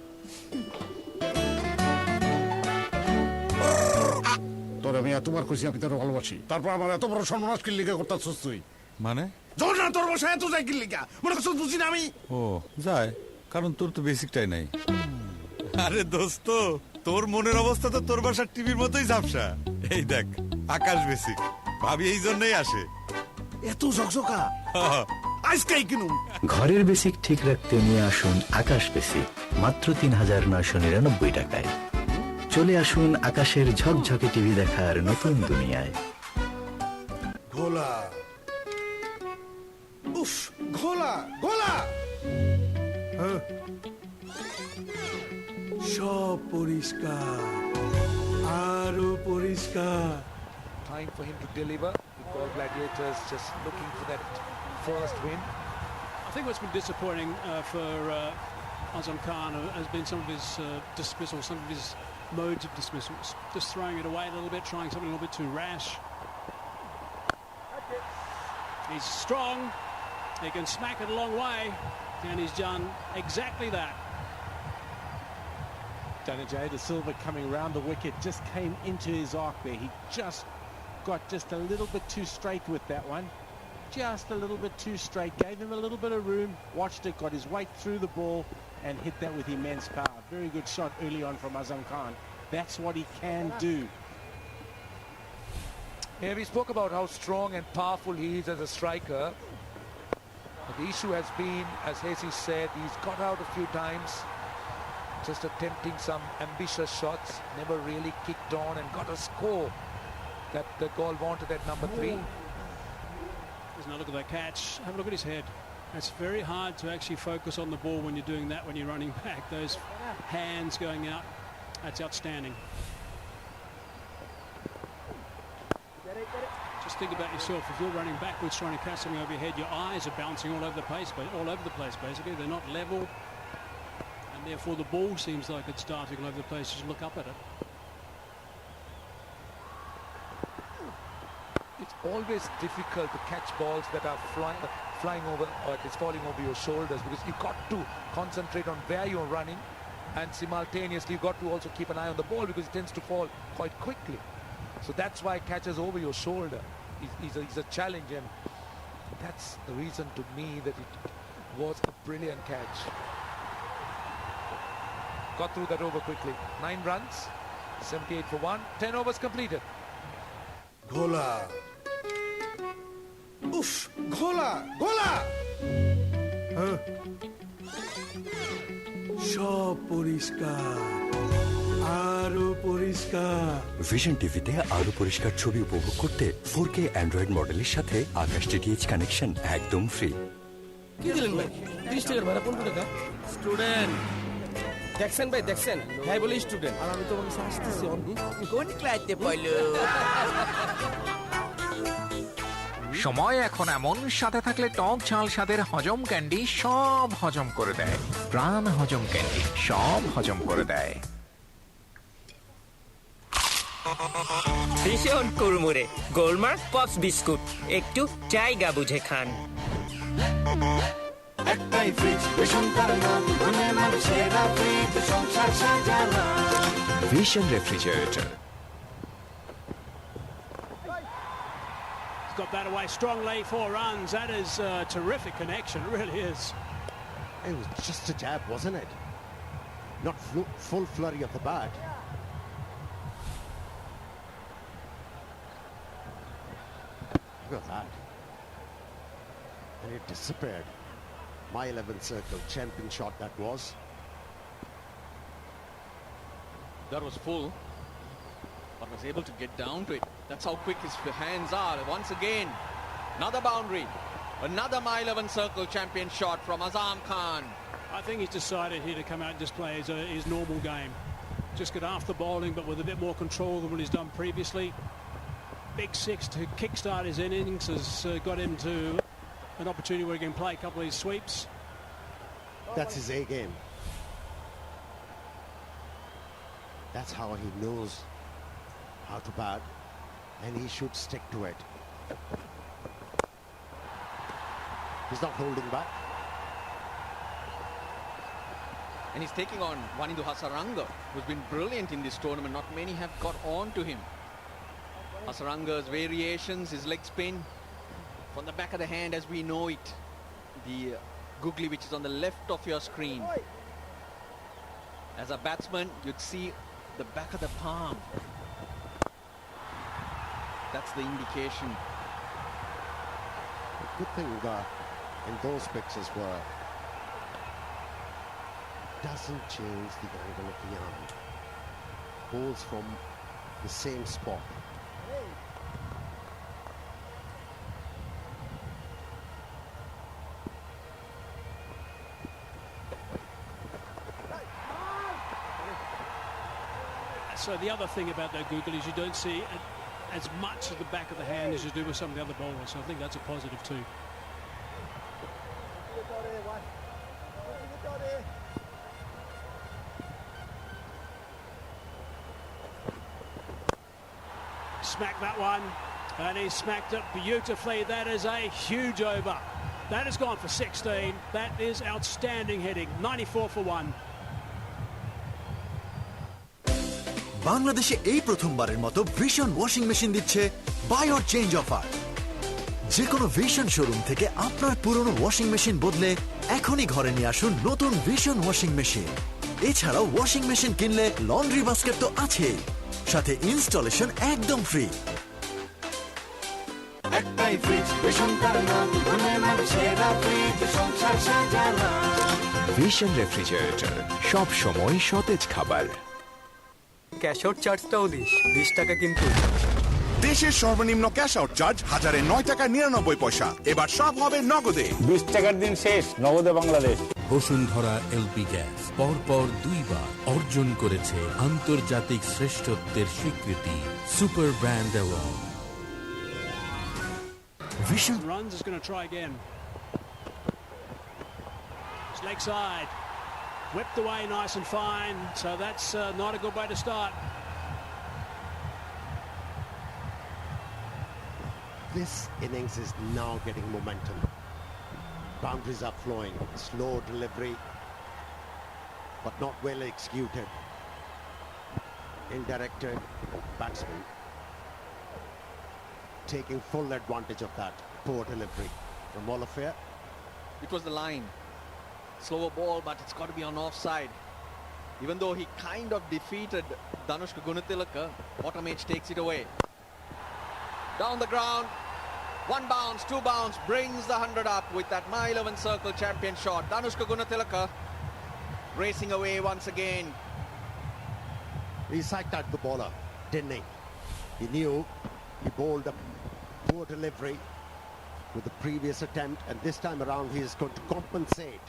তোর আমি এতবার কইছি আমি তোর ভালোবাসি, তারপর আমার এত বড় সর্বনাশ কিল্লিকা করতেছস তুই। মানে জোর না তোর বসে এত যাই কিল্লিকা, মনে করছস বুঝি না আমি। ও যায়, কারণ তোর তো বেসিকটাই নাই। আরে দোস্ত, তোর মনের অবস্থা তো তোর বাসার টিভির মতোই ঝাপসা। এই দেখ, আকাশ বেসিক। ভাবি এই জন্যই আসে। এত ঝকঝকা আজকেই কিনুম। ঘরের বেসিক ঠিক রাখতে নিয়ে আসুন আকাশ বেসিক মাত্র 3999 টাকায়। চলে আসুন আকাশের ঝকঝকে টিভি দেখার নতুন দুনিয়ায়। ঘোলা, উফ, ঘোলা ঘোলা, সব পরিষ্কার, আরো পরিষ্কার। Time for him to deliver. The Galle Gladiators just looking for that first win. I think what's been disappointing for Azam Khan has been some of his dismissals, some of his modes of dismissals. Just throwing it away a little bit, trying something a little bit too rash. He's strong, he can smack it a long way, and he's done exactly that. Danijay De Silva coming round the wicket, just came into his arc there. He just got just a little bit too straight with that one. just a little bit too straight, gave him a little bit of room, watched it, got his weight through the ball and hit that with immense power. Very good shot early on from Azam Khan. That's what he can do. Yeah, we spoke about how strong and powerful he is as a striker. But the issue has been, as Hasey said, he's got out a few times, just attempting some ambitious shots, never really kicked on and got a score that the goal wanted at number 3. There's another look at that catch. Have a look at his head. It's very hard to actually focus on the ball when you're doing that, when you're running back. Those hands going out, that's outstanding. Just think about yourself. If you're running backwards trying to catch something over your head, your eyes are bouncing all over the place, basically. They're not level, and therefore the ball seems like it's darting all over the place. Just look up at it. It's always difficult to catch balls that are flying over, or it's falling over your shoulders, because you've got to concentrate on where you're running, and simultaneously you've got to also keep an eye on the ball, because it tends to fall quite quickly. So that's why it catches over your shoulder is a challenge, and that's the reason to me that it was a brilliant catch. Got through that over quickly. 9 runs, 78 for 1, 10 overs completed. ঘোলা উফ ঘোলা ঘোলা সব পরিষ্কার আরো পরিষ্কার। Vision টিভিতে আরো পরিষ্কার ছবি উপভোগ করতে 4K অ্যান্ড্রয়েড মডেলের সাথে আকাশ ডিটিএইচ কানেকশন একদম ফ্রি। কি দিলেন ভাই? 30 টাকার ভাড়া 15 টাকা। স্টুডেন্ট দেখছেন ভাই, দেখছেন ভাই বলে স্টুডেন্ট, আর আমি তোমাকে শাস্তিছি কোন ক্লাসে পড়লো। সময় এখন এমন, সাথে থাকলে টক ঝাল স্বাদের হজম ক্যান্ডি সব হজম করে দেয়। প্রাণ হজম ক্যান্ডি সব হজম করে দেয়। ভীষণ কুড়মুড়ে গোলমার্ক পপস বিস্কুট, একটু জায়গা বুঝে খান। একটাই ফ্রিজ, ভীষণ তার নাম, মনে সেরা ফ্রিজ, সংসার সাজানো। Vision refrigerator. Got that away strongly, 4 runs. That is a terrific connection, it really is. It was just a jab, wasn't it? Not full flurry of the bat. Look at that. And it disappeared. My 11th circle champion shot that was. That was full, but was able to get down to it. That's how quick his hands are. Once again, another boundary. Another My 11 circle champion shot from Azam Khan. I think he's decided here to come out and just play his normal game. Just get after bowling, but with a bit more control than what he's done previously. Big 6 to kickstart his innings has got him to an opportunity where he can play a couple of these sweeps. That's his A game. That's how he knows how to bat, and he should stick to it. He's not holding back. And he's taking on Wanindu Hasaranga, who's been brilliant in this tournament. Not many have got on to him. Hasaranga's variations, his leg spin, from the back of the hand as we know it. The googly which is on the left of your screen. As a batsman, you'd see the back of the palm. That's the indication. The good thing in those pictures were doesn't change the angle of the arm. Bowls from the same spot. So the other thing about that Google is you don't see as much of the back of the hand as you do with some of the other bowlers. So I think that's a positive too. Smack that one, and he smacked it beautifully. That is a huge over. That has gone for 16. That is outstanding hitting. 94 for 1. বাংলাদেশে এই প্রথমবারের মতো vision washing machine দিচ্ছে by or change offer. যে কোনো vision showroom থেকে আপনার পুরনো ওয়াশিং মেশিন বদলে এখনই ঘরে নিয়ে আসুন নতুন ভিশন ওয়াশিং মেশিন। এছাড়াও ওয়াশিং মেশিন কিনলে লন্ড্রি বাস্কেট তো আছেই, সাথে ইনস্টলেশন একদম ফ্রি। একটাই ফ্রিজ, ভিশন তার নাম, মনের মানুষেরা ফ্রিজ, সংসার সাজালাম। ভিশন রেফ্রিজারেটর, সব সময় সতেজ খাবার। ক্যাশ আউট চার্জটাও দিস, 20 টাকা কিন্তু। দেশের সর্বনিম্ন ক্যাশ আউট চার্জ 1009 টাকা 99 পয়সা। এবার সব হবে নগদে। 20 টাকার দিন শেষ, নগদে বাংলাদেশ। বসুন্ধরা এলপি গ্যাস পরপর দুইবার অর্জন করেছে আন্তর্জাতিক শ্রেষ্ঠত্বের স্বীকৃতি super brand award. Runs is going to try again. It's leg side, whipped away nice and fine. So that's not a good way to start. This innings is now getting momentum. Boundaries are flowing. Slow delivery, but not well executed. Indirected batsman taking full advantage of that poor delivery from Olivier. It was the line. Slower ball, but it's got to be on offside. Even though he kind of defeated Danushka Gunatilaka, Bottomage takes it away. Down the ground, 1 bounce, 2 bounce, brings the 100 up with that mile 11 circle champion shot. Danushka Gunatilaka racing away once again. He psyched out the bowler, didn't he? He knew he bowled a poor delivery with the previous attempt, and this time around he is going to compensate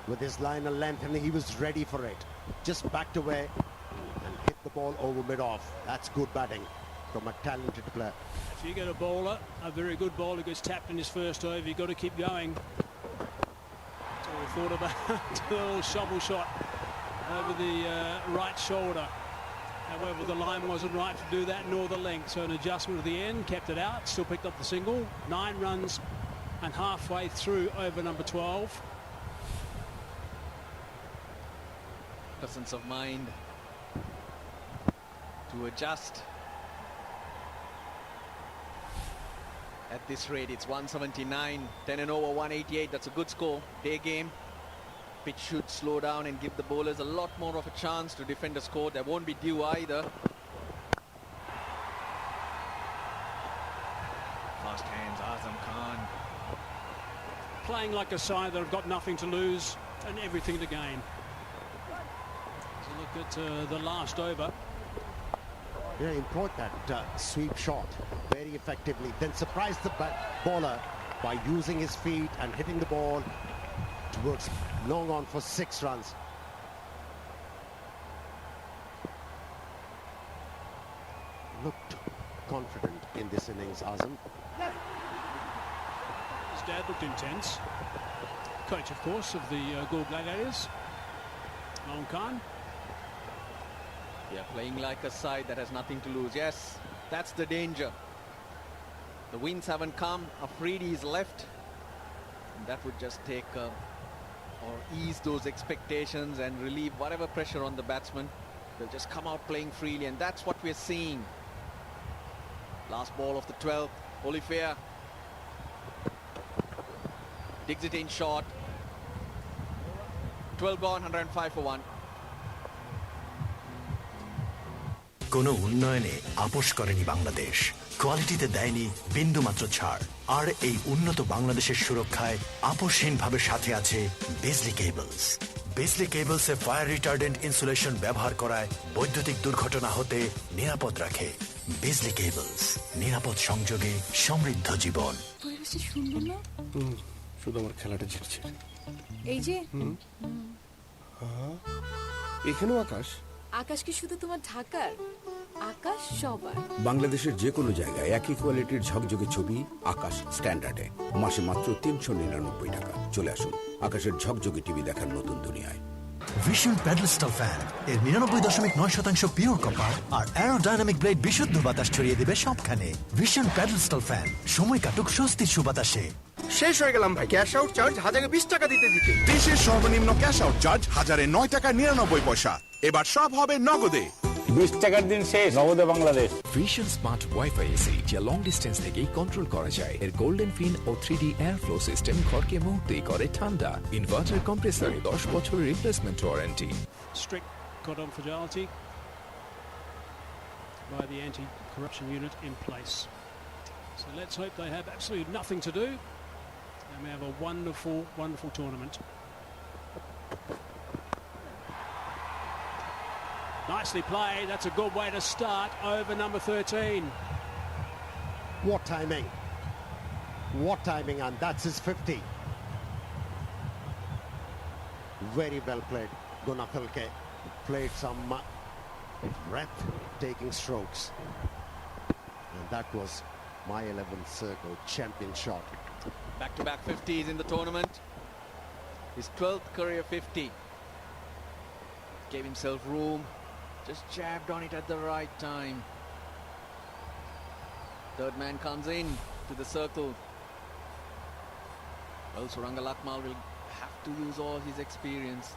with his line of length, and he was ready for it. Just backed away and hit the ball over mid-off. That's good batting from a talented player. If you get a bowler, a very good bowler, gets tapped in his first over, you've got to keep going. So we thought about a little shovel shot over the right shoulder. However, the line wasn't right to do that, nor the length. So an adjustment at the end, kept it out, still picked up the single. 9 runs and halfway through over number 12. Presence of mind to adjust. At this rate, it's 179, 10 and over, 188. That's a good score. Day game. Pitch should slow down and give the bowlers a lot more of a chance to defend a score. There won't be due either. Fast hands, Azam Khan. Playing like a side that have got nothing to lose and everything to gain. So look at the last over. Yeah, employed that sweep shot very effectively, then surprised the bowler by using his feet and hitting the ball towards long on for 6 runs. Looked confident in this innings, Azam. His dad looked intense. Coach, of course, of the Galle Gladiators, Long Khan. Yeah, playing like a side that has nothing to lose. Yes, that's the danger. The wins haven't come. Afridi is left. And that would just take or ease those expectations and relieve whatever pressure on the batsman. They'll just come out playing freely, and that's what we're seeing. Last ball of the 12th, Olivier digs it in short. 12 gone, 105 for 1. কোনো উন্নয়নে আপোষ করেনি বাংলাদেশ, কোয়ালিটিতে দেয়নি বিন্দুমাত্র ছাড়। আর এই উন্নত বাংলাদেশের সুরক্ষায় আপোষহীনভাবে সাথে আছে বিজলি কেবলস। বিজলি কেবলসে ফায়ার রিটার্ডেন্ট ইনসুলেশন ব্যবহার করায় বৈদ্যুতিক দুর্ঘটনা হতে নিরাপদ রাখে। বিজলি কেবলস, নিরাপদ সংযোগে সমৃদ্ধ জীবন। পরিবেশটা সুন্দর না? শুধু আমার খেলাটা ঝিরছে। এই যে এখানেও আকাশ। আকাশ কি শুধু তোমার ঢাকার? আকাশ সবার। বাংলাদেশের যে কোনো জায়গায় একই কোয়ালিটির ঝকঝকে ছবি আকাশ স্ট্যান্ডার্ডে মাসে মাত্র 399 টাকা। চলে আসুন আকাশের ঝকঝকে টিভি দেখার নতুন দুনিয়ায়। ভিশন প্যাডেলস্টল ফ্যান এর 99.9% পিওর কপার আর অ্যারোডাইনামিক ব্লেড বিশুদ্ধ বাতাস ছড়িয়ে দেবে সবখানে। ভিশন প্যাডেলস্টল ফ্যান, সময় কাটুক স্বস্তির সুবাতাসে। শেষ হয়ে গেলাম ভাই, ক্যাশ আউট চার্জ 1020 টাকা দিতে। দেশের সর্বনিম্ন ক্যাশ আউট চার্জ 1009 টাকা 99 পয়সা। এবার সব হবে নগদে। 20 টাকার দিন শেষ, নগদে Bangladesh. Vision smart wifi AC যা লং ডিস্টেন্স থেকেই কন্ট্রোল করা যায়। এর গোল্ডেন ফিন ও 3D এয়ার ফ্লো সিস্টেম ঘরকে মুহূর্তেই করে ঠান্ডা। ইনভার্টার কম্প্রেসরে 10 বছরের replacement warranty. Strict confidentiality by the anti-corruption unit in place. So let's hope they have absolutely nothing to do and we have a wonderful, wonderful tournament. Nicely played. That's a good way to start over number 13. What timing. What timing, and that's his 50. Very well played. Gunnar Filke played some breathtaking strokes. And that was my 11th circle champion shot. Back-to-back 50s in the tournament. His 12th career 50. Gave himself room. Just jabbed on it at the right time. Third man comes in to the circle. Well, Suranga Lakmal will have to use all his experience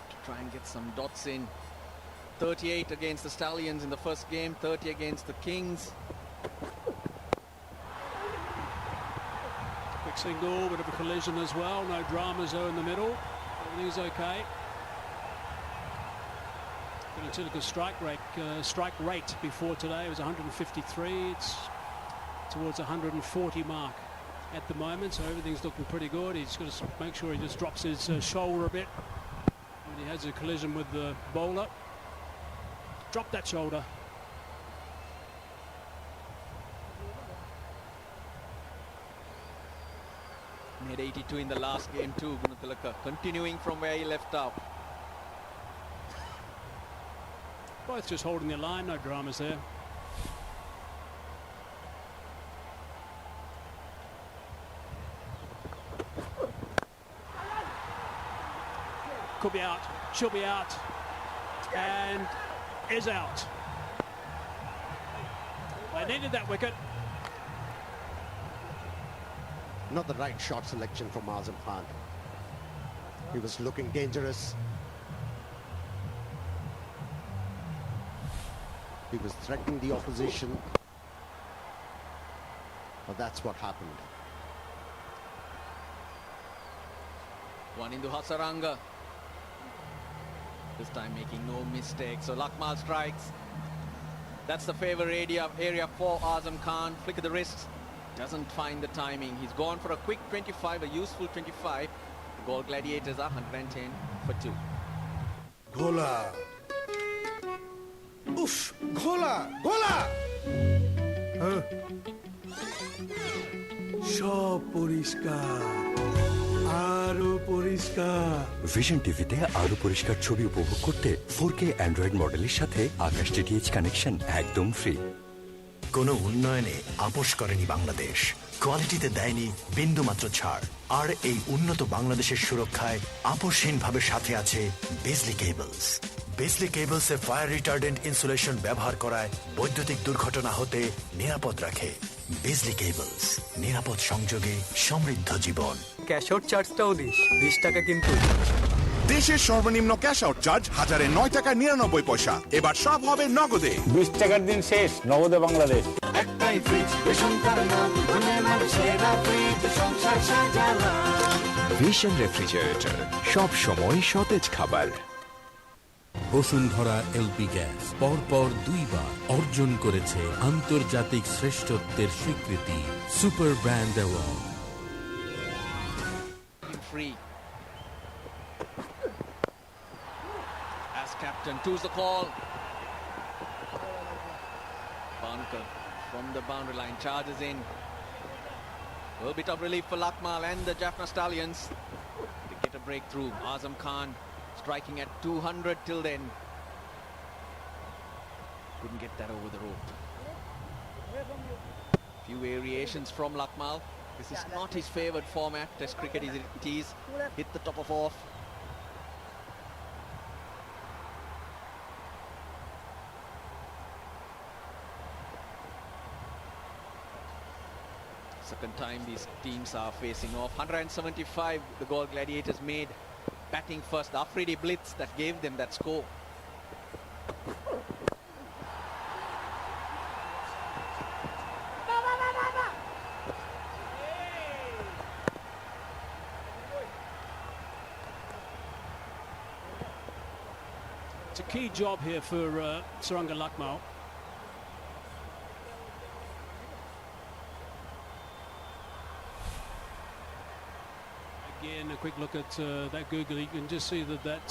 to try and get some dots in. 38 against the Stallions in the first game, 30 against the Kings. Quick single, bit of a collision as well. No dramas though in the middle. Everything's okay. Tilika's strike rate before today was 153. It's towards 140 mark at the moment, so everything's looking pretty good. He's got to make sure he just drops his shoulder a bit when he has a collision with the bowler. Drop that shoulder. Made 82 in the last game too, Gunatilaka, continuing from where he left off. Both just holding their line, no dramas there. Could be out, she'll be out, and is out. They needed that wicket. Not the right shot selection from Azam Khan. He was looking dangerous. He was threatening the opposition, but that's what happened. One into Hasaranga. This time making no mistake. So Lakmal strikes. That's the favor area for Azam Khan. Flick of the wrist. Doesn't find the timing. He's gone for a quick 25, a useful 25. Galle Gladiators are 110 for 2. ঘোলা উফ ঘোলা ঘোলা সব পরিষ্কার আরো পরিষ্কার। Vision টিভিতে আরো পরিষ্কার ছবি উপভোগ করতে 4K অ্যান্ড্রয়েড মডেলের সাথে আকাশ টিটিএইচ কানেকশন একদম ফ্রি। কোনো উন্নয়নে আপোষ করেনি বাংলাদেশ, কোয়ালিটিতে দেয়নি বিন্দুমাত্র ছাড়। আর এই উন্নত বাংলাদেশের সুরক্ষায় আপোষহীনভাবে সাথে আছে বিজলি কেবলস। বিজলি কেবলসে ফায়ার রিটার্ডেন্ট ইনসুলেশন ব্যবহার করায় বৈদ্যুতিক দুর্ঘটনা হতে নিরাপদ রাখে। বিজলি কেবলস, নিরাপদ সংযোগে সমৃদ্ধ জীবন। ক্যাশ আউট চার্জটাও দিস, 20 টাকা কিন্তু। দেশের সর্বনিম্ন ক্যাশ আউট চার্জ 1009 টাকা 99 পয়সা। এবার সব হবে নগদে। 20 টাকার দিন শেষ, নগদে বাংলাদেশ। একটাই ফ্রিজ, বেসনকার নাম, মনের মানুষেরা ফ্রিজ, সংসার সাজালা। ভিশন রেফ্রিজারেটর, সব সময় সতেজ খাবার। বসুন্ধরা এলপি গ্যাস পরপর 2 বার অর্জন করেছে আন্তর্জাতিক শ্রেষ্ঠত্বের স্বীকৃতি super brand award. Free. As captain, choose the call. Banker from the boundary line charges in. A little bit of relief for Lakmal and the Jaffna Stallions. They get a breakthrough. Azam Khan striking at 200 till then. Couldn't get that over the rope. Few variations from Lakmal. This is not his favoured format. Test cricket is it is. Hit the top of off. Second time these teams are facing off. 175 the Galle Gladiators made batting first. The Afridi blitz that gave them that score. key job here for Saranga Lucknow. Again, a quick look at that googly. You can just see that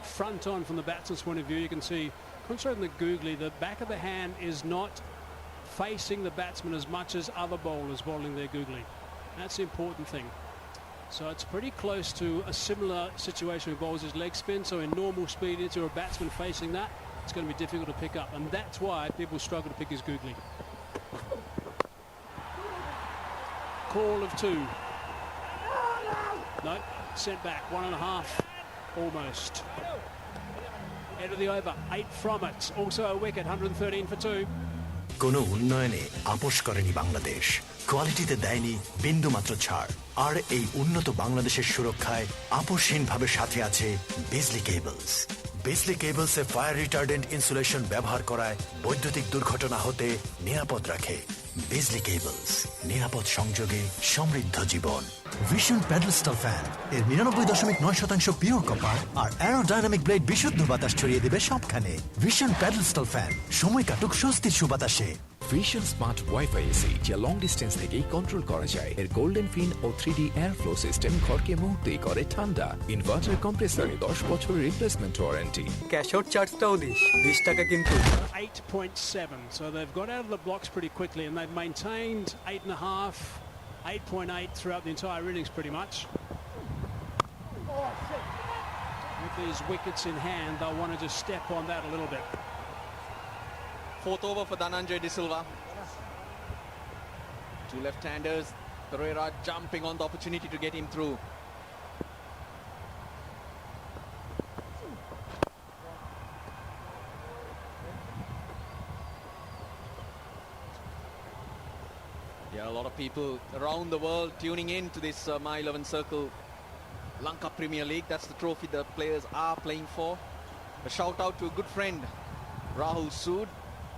front on from the batsman's point of view. You can see, concentrating the googly, the back of the hand is not facing the batsman as much as other bowlers bowling their googly. That's the important thing. So it's pretty close to a similar situation with bowls his leg spin. So in normal speed, if you're a batsman facing that, it's going to be difficult to pick up. And that's why people struggle to pick his googly. Call of 2. No, sent back, 1.5, almost. End of the over, 8 from it. Also a wicket, 113 for 2. কোনো উন্নয়নে আপোষ করেনি বাংলাদেশ, কোয়ালিটিতে দেয়নি বিন্দুমাত্র ছাড়। আর এই উন্নত বাংলাদেশের সুরক্ষায় আপোষহীনভাবে সাথে আছে বিজলি কেবলস। বিজলি কেবলসে ফায়ার রিটার্ডেন্ট ইনসুলেশন ব্যবহার করায় বৈদ্যুতিক দুর্ঘটনা হতে নিরাপদ রাখে। বিজলি কেবলস, নিরাপদ সংযোগে সমৃদ্ধ জীবন। ভিশন প্যাডেলস্টল ফ্যান এর 99.9% পিওর কপার আর অ্যারোডাইনামিক ব্লেড বিশুদ্ধ বাতাস ছড়িয়ে দেবে সবখানে। ভিশন প্যাডেলস্টল ফ্যান, সময় কাটুক স্বস্তির সুবাতাসে। ভিশন স্মার্ট ওয়াইফাই এসি যা লং ডিস্টেন্স থেকেই কন্ট্রোল করা যায়। এর গোল্ডেন ফিন ও 3D এয়ার ফ্লো সিস্টেম ঘরকে মুহূর্তেই করে ঠান্ডা। ইনভার্টার কম্প্রেসরে 10 বছরের রিপ্লেসমেন্ট ওয়ারেন্টি। ক্যাশ আউট চার্জটাও 20 টাকা কিন্তু। 8.7, so they've got out of the blocks pretty quickly and they've maintained 8.5, 8.8 throughout the entire innings pretty much. With these wickets in hand, they'll want to just step on that a little bit. 4th over for Dhananjay De Silva. 2 left-handers. Pereira jumping on the opportunity to get him through. Yeah, a lot of people around the world tuning in to this My 11 Circle Lanka Premier League. That's the trophy the players are playing for. A shout out to a good friend, Rahul Sood,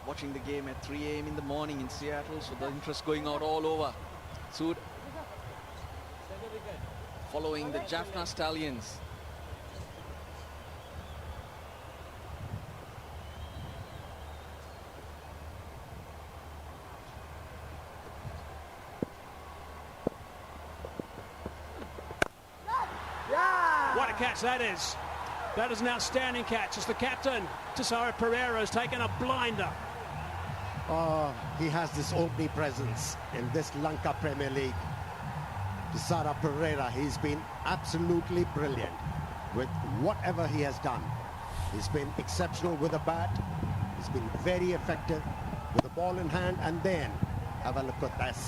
watching the game at 3 a.m. in the morning in Seattle, so the interest going out all over. Sood following the Jaffna Stallions. What a catch that is. That is an outstanding catch. It's the captain, Tisara Pereira, has taken a blinder. He has this omnipresence in this Lanka Premier League. Tisara Pereira, he's been absolutely brilliant with whatever he has done. He's been exceptional with a bat. He's been very effective with the ball in hand. And then, have a look at this.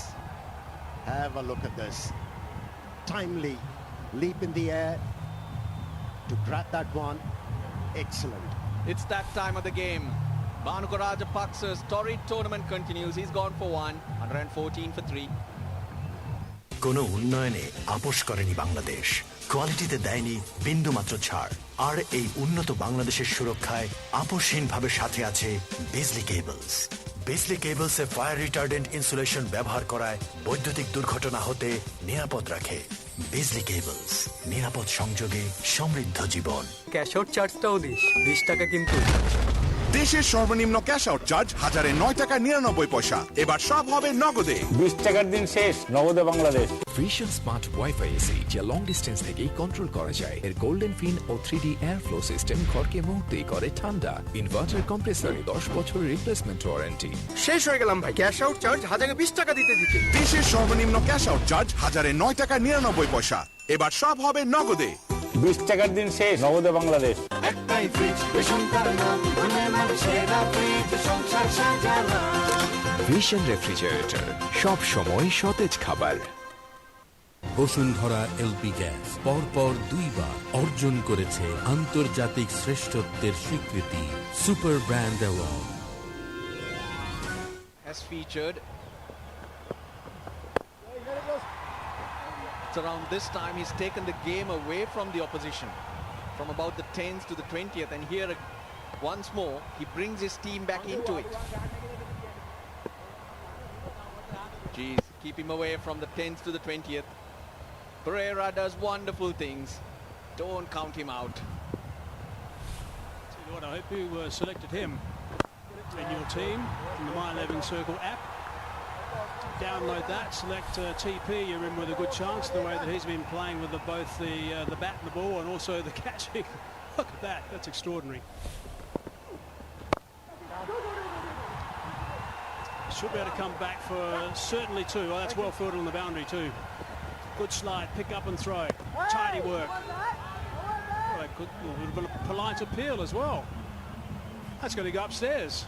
Have a look at this. Timely leap in the air to grab that one. Excellent. It's that time of the game. Bhanuka Rajapaksa's torrid tournament continues. He's gone for 1, 114 for 3. কোনো উন্নয়নে আপোষ করেনি বাংলাদেশ, কোয়ালিটিতে দেয়নি বিন্দুমাত্র ছাড়। আর এই উন্নত বাংলাদেশের সুরক্ষায় আপোষহীনভাবে সাথে আছে বিজলি কেবলস। বিজলি কেবলসে ফায়ার রিটার্ডেন্ট ইনসুলেশন ব্যবহার করায় বৈদ্যুতিক দুর্ঘটনা হতে নিরাপদ রাখে। বিজলি কেবলস, নিরাপদ সংযোগে সমৃদ্ধ জীবন। ক্যাশ আউট চার্জটাও 20 টাকা কিন্তু। দেশের সর্বনিম্ন ক্যাশ আউট চার্জ 1009 টাকা 99 পয়সা। এবার সব হবে নগদে। 20 টাকার দিন শেষ, নগদে Bangladesh. Vision smart wifi AC যা লং ডিস্টেন্স থেকেই কন্ট্রোল করা যায়। এর গোল্ডেন ফিন ও 3D এয়ার ফ্লো সিস্টেম ঘরকে মুহূর্তেই করে ঠান্ডা। ইনভার্টার কম্প্রেসরে 10 বছরের রিপ্লেসমেন্ট ওয়ারেন্টি। শেষ হয়ে গেলাম ভাই, ক্যাশ আউট চার্জ 1020 টাকা দিতে। দেশের সর্বনিম্ন ক্যাশ আউট চার্জ 1009 টাকা 99 পয়সা। এবার সব হবে নগদে। 20 টাকার দিন শেষ, নগদে বাংলাদেশ। একটাই ফ্রিজ, ভীষণ তার নাম, মনের মানুষেরা ফ্রিজ, সংসার সাজানো। ভিশন রেফ্রিজারেটর, সব সময় সতেজ খাবার। বসুন্ধরা এলপি গ্যাস পরপর 2 বার অর্জন করেছে আন্তর্জাতিক শ্রেষ্ঠত্বের স্বীকৃতি super brand award. Has featured. It's around this time he's taken the game away from the opposition, from about the 10th to the 20th, and here once more he brings his team back into it. Geez, keep him away from the 10th to the 20th. Pereira does wonderful things. Don't count him out. You what, I hope you selected him in your team in the My 11 Circle app. Download that, select TP, you're in with a good chance, the way that he's been playing with both the bat and the ball and also the catching. Look at that, that's extraordinary. Should be able to come back for certainly two. Oh, that's well fielded on the boundary too. Good slide, pick up and throw. Tidy work. Oh, a little bit of polite appeal as well. That's going to go upstairs.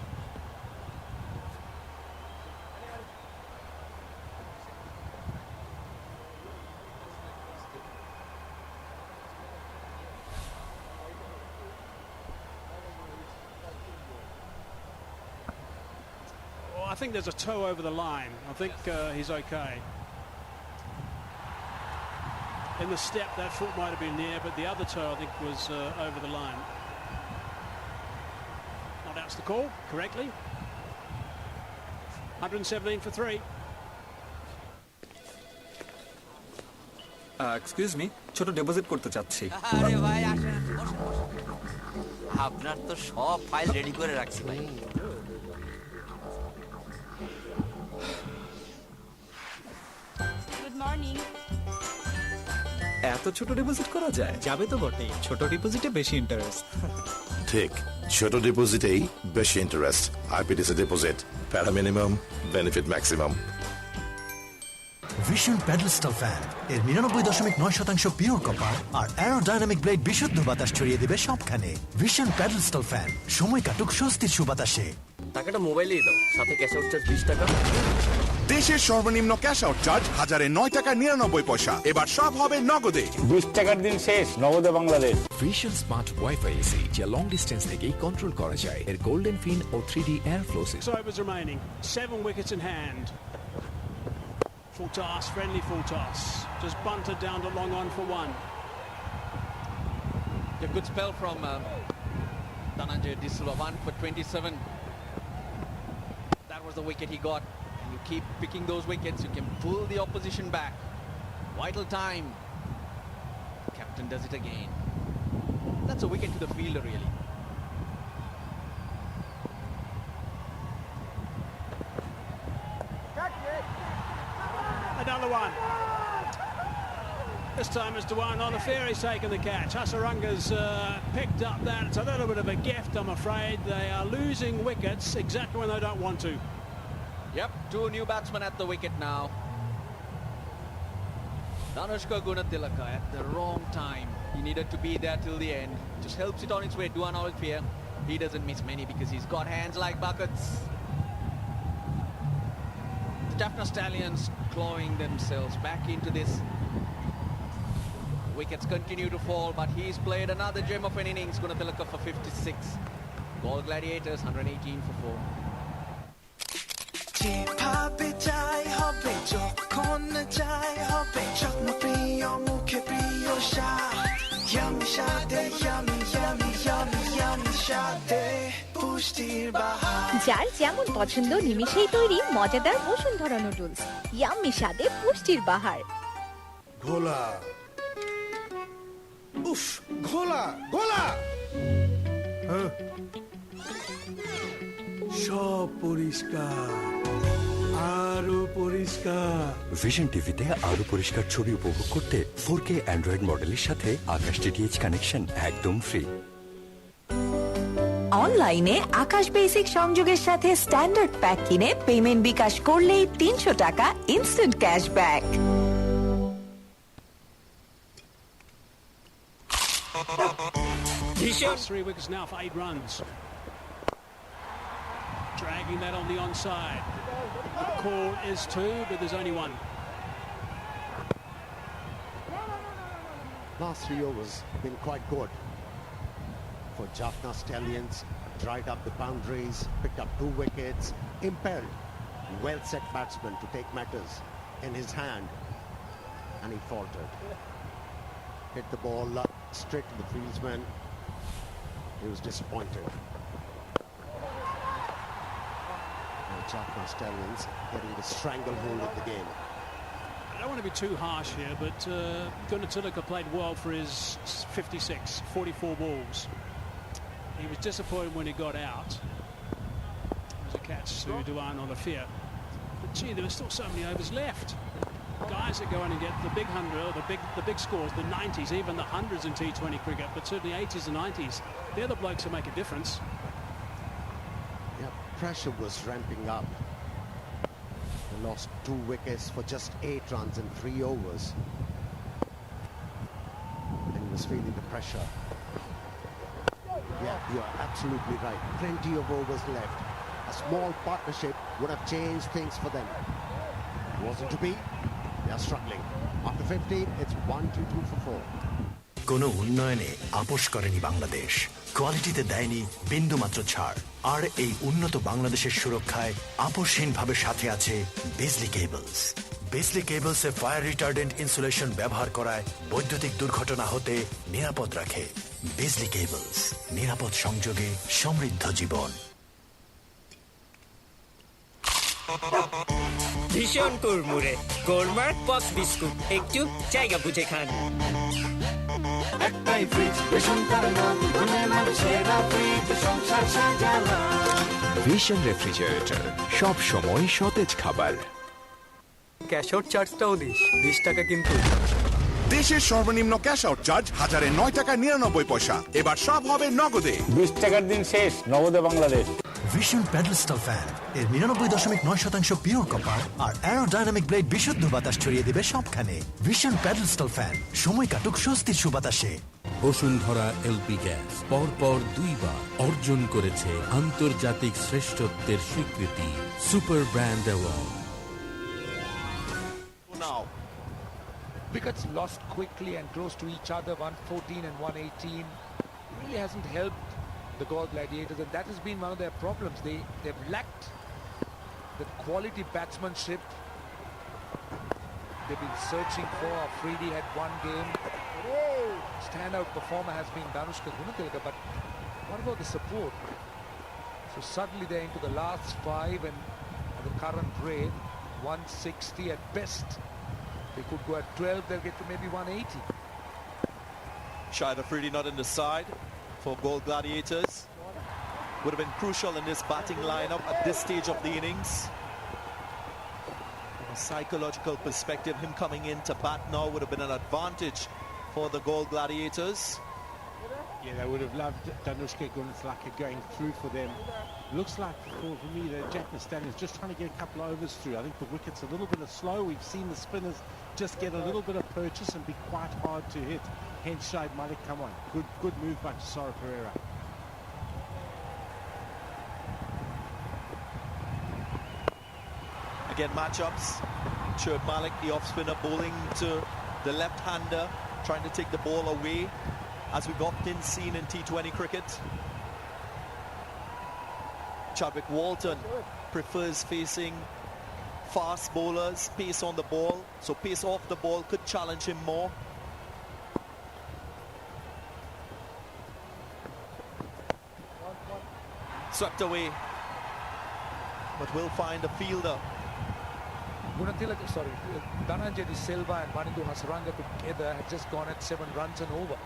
I think there's a toe over the line. I think he's okay. In the step, that foot might have been there, but the other toe, I think, was over the line. Not outs the call correctly. 117 for 3. Excuse me, ছোট deposit করতে চাচ্ছি। আরে ভাই আসেন, বসেন বসেন। আপনার তো সব ফাইল রেডি করে রাখছি ভাই। Good morning. এত ছোট ডিপোজিট করা যায়? যাবে তো বটেই, ছোট ডিপোজিটে বেশি ইন্টারেস্ট। ঠিক, ছোট ডিপোজিটেই বেশি ইন্টারেস্ট। আইপিডিসি ডিপোজিট, প্যারা minimum, benefit maximum. Vision pedestal fan এর 99.9% পিওর কপার আর অ্যারোডাইনামিক ব্লেড বিশুদ্ধ বাতাস ছড়িয়ে দেবে সবখানে। ভিশন প্যাডেল স্টল ফ্যান, সময় কাটুক স্বস্তির সুবাতাসে। টাকাটা মোবাইলেই দাও, সাথে ক্যাশ আউট চার্জ 20 টাকা। দেশের সর্বনিম্ন ক্যাশ আউট চার্জ 1009 টাকা 99 পয়সা। এবার সব হবে নগদে। 20 টাকার দিন শেষ, নগদে Bangladesh. Vision smart wifi AC যা লং ডিস্টেন্স থেকেই কন্ট্রোল করা যায়। এর golden fin O 3D air flow system. Overs remaining, 7 wickets in hand. Full toss, friendly full toss. Just bunted down to long on for 1. A good spell from Dhananjay De Silva, 1 for 27. That was the wicket he got. And you keep picking those wickets, you can pull the opposition back. Vital time. Captain does it again. That's a wicket to the fielder, really. Another one. This time it's Dewan Olaferi's taken the catch. Hasaranga's picked up that. It's a little bit of a gift, I'm afraid. They are losing wickets exactly when they don't want to. Yep, 2 new batsmen at the wicket now. Danushka Gunatilaka at the wrong time. He needed to be there till the end. Just helps it on its way. Dewan Olaferi, he doesn't miss many because he's got hands like buckets. The Jaffna stallions clawing themselves back into this. Wickets continue to fall, but he's played another gem of an innings. Gunatilaka for 56. Galle Gladiators 118 for 4. যেভাবে যাই হবে যখন যাই হবে যত্ন প্রিয় মুখে প্রিয় স্বাদ ইয়ামি স্বাদে ইয়ামি ইয়ামি ইয়ামি ইয়ামি স্বাদে পুষ্টির বাহার যার যেমন পছন্দ নিমিষেই তৈরি মজাদার বসুন্ধরা নুডলস, ইয়াম্মি স্বাদে পুষ্টির বাহার। ঘোলা, উফ, ঘোলা ঘোলা। হ্যাঁ, সব পরিষ্কার, আরো পরিষ্কার। ভিশন টিভিতে আরো পরিষ্কার ছবি উপভোগ করতে 4K অ্যান্ড্রয়েড মডেলের সাথে আকাশ টিটিএইচ কানেকশন একদম ফ্রি। অনলাইনে আকাশ বেসিক সংযোগের সাথে স্ট্যান্ডার্ড প্যাক কিনে পেমেন্ট বিকাশ করলেই 300 টাকা instant cashback. Last 3 wickets now for 8 runs. Dragging that on the onside. The call is 2, but there's only 1. Last 3 overs been quite good for Jaffna Stallions. Dried up the boundaries, picked up 2 wickets, impelled well-set batsman to take matters in his hand, and he faltered. Hit the ball straight to the fieldsman. He was disappointed. And Jaffna Stallions getting the stranglehold of the game. I don't want to be too harsh here, but Gunatilaka played well for his 56, 44 balls. He was disappointed when he got out. It was a catch through Duan Olafia. But gee, there were still so many overs left. Guys that go in and get the big 100, the big scores, the 90s, even the 100s in T20 cricket, but certainly 80s and 90s, they're the blokes who make a difference. Yeah, pressure was ramping up. They lost 2 wickets for just 8 runs in 3 overs. And he was feeling the pressure. Yeah, you are absolutely right. Plenty of overs left. A small partnership would have changed things for them. It wasn't to be. They are struggling. After 15, it's 1-2 for 4. কোনো উন্নয়নে আপোষ করেনি বাংলাদেশ, কোয়ালিটিতে দেয়নি বিন্দুমাত্র ছাড়। আর এই উন্নত বাংলাদেশের সুরক্ষায় আপোষহীনভাবে সাথে আছে বিজলি কেবলস। বিজলি কেবলসে ফায়ার রিটার্ডেন্ট ইনসুলেশন ব্যবহার করায় বৈদ্যুতিক দুর্ঘটনা হতে নিরাপদ রাখে। বিজলি কেবলস, নিরাপদ সংযোগে সমৃদ্ধ জীবন। ভীষণ কুড়মুড়ে গোলমার্ক পপ বিস্কুট, একটু জায়গা বুঝে খান। একটাই ফ্রিজ, ভীষণ তার নাম, মনে মনে সেরা ফ্রিজ, সংসার সাজালাম। ভিশন রেফ্রিজারেটর, সব সময় সতেজ খাবার। ক্যাশ আউট চার্জটাও দিস, 20 টাকা কিন্তু। দেশের সর্বনিম্ন ক্যাশ আউট চার্জ 1009 টাকা 99 পয়সা। এবার সব হবে নগদে। 20 টাকার দিন শেষ, নগদে বাংলাদেশ। ভিশন প্যাডেলস্টল ফ্যান এর 99.9% পিওর কপার আর অ্যারোডাইনামিক ব্লেড বিশুদ্ধ বাতাস ছড়িয়ে দেবে সবখানে। ভিশন প্যাডেলস্টল ফ্যান, সময় কাটুক স্বস্তির সুবাতাসে। বসুন্ধরা এলপি গ্যাস পরপর 2 বার অর্জন করেছে আন্তর্জাতিক শ্রেষ্ঠত্বের স্বীকৃতি super brand award. Now, wickets lost quickly and close to each other, 114 and 118. Really hasn't helped the Galle Gladiators, and that has been one of their problems. They've lacked the quality batsmanship they've been searching for. Afridi had 1 game. Standout performer has been Danushka Gunatilaka, but what about the support? So suddenly they're into the last 5, and at the current rate, 160 at best. They could go at 12, they'll get to maybe 180. Shahid Afridi not in the side for Galle Gladiators. Would have been crucial in this batting lineup at this stage of the innings. From a psychological perspective, him coming in to bat now would have been an advantage for the Galle Gladiators. Yeah, they would have loved Danushka Gunatilaka going through for them. Looks like for me the Jaffna stallions just trying to get a couple of overs through. I think the wicket's a little bit slow. We've seen the spinners just get a little bit of purchase and be quite hard to hit. Hence Shoaib Malik come on. Good move by Chisora Pereira. Again, matchups. Shoaib Malik, the off-spinner, bowling to the left-hander, trying to take the ball away, as we've often seen in T20 cricket. Chadwick Walton prefers facing fast bowlers, pace on the ball, so pace off the ball could challenge him more. Swept away, but will find a fielder. Gunatilaka, sorry, Dhananjay De Silva and Wanindu Hasaranga together had just gone at 7 runs and over.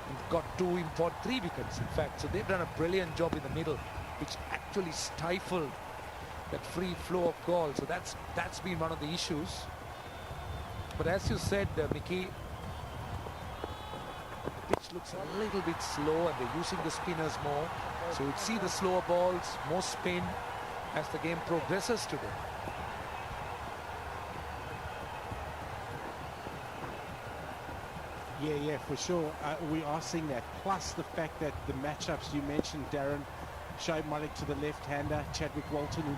And got 3 wickets, in fact. So they've done a brilliant job in the middle, which actually stifled that free flow of goal. So that's been one of the issues. But as you said, Mickey, the pitch looks a little bit slow and they're using the spinners more. So you'd see the slower balls, more spin as the game progresses today. Yeah, for sure. We are seeing that. Plus the fact that the matchups you mentioned, Darren, Shoaib Malik to the left-hander, Chadwick Walton, who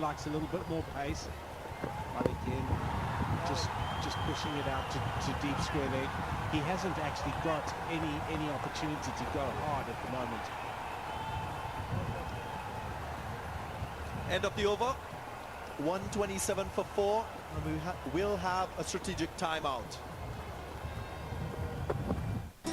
likes a little bit more pace. Malik in, just pushing it out to deep square leg. He hasn't actually got any opportunity to go hard at the moment. End of the over. 127 for 4, and we will have a strategic timeout.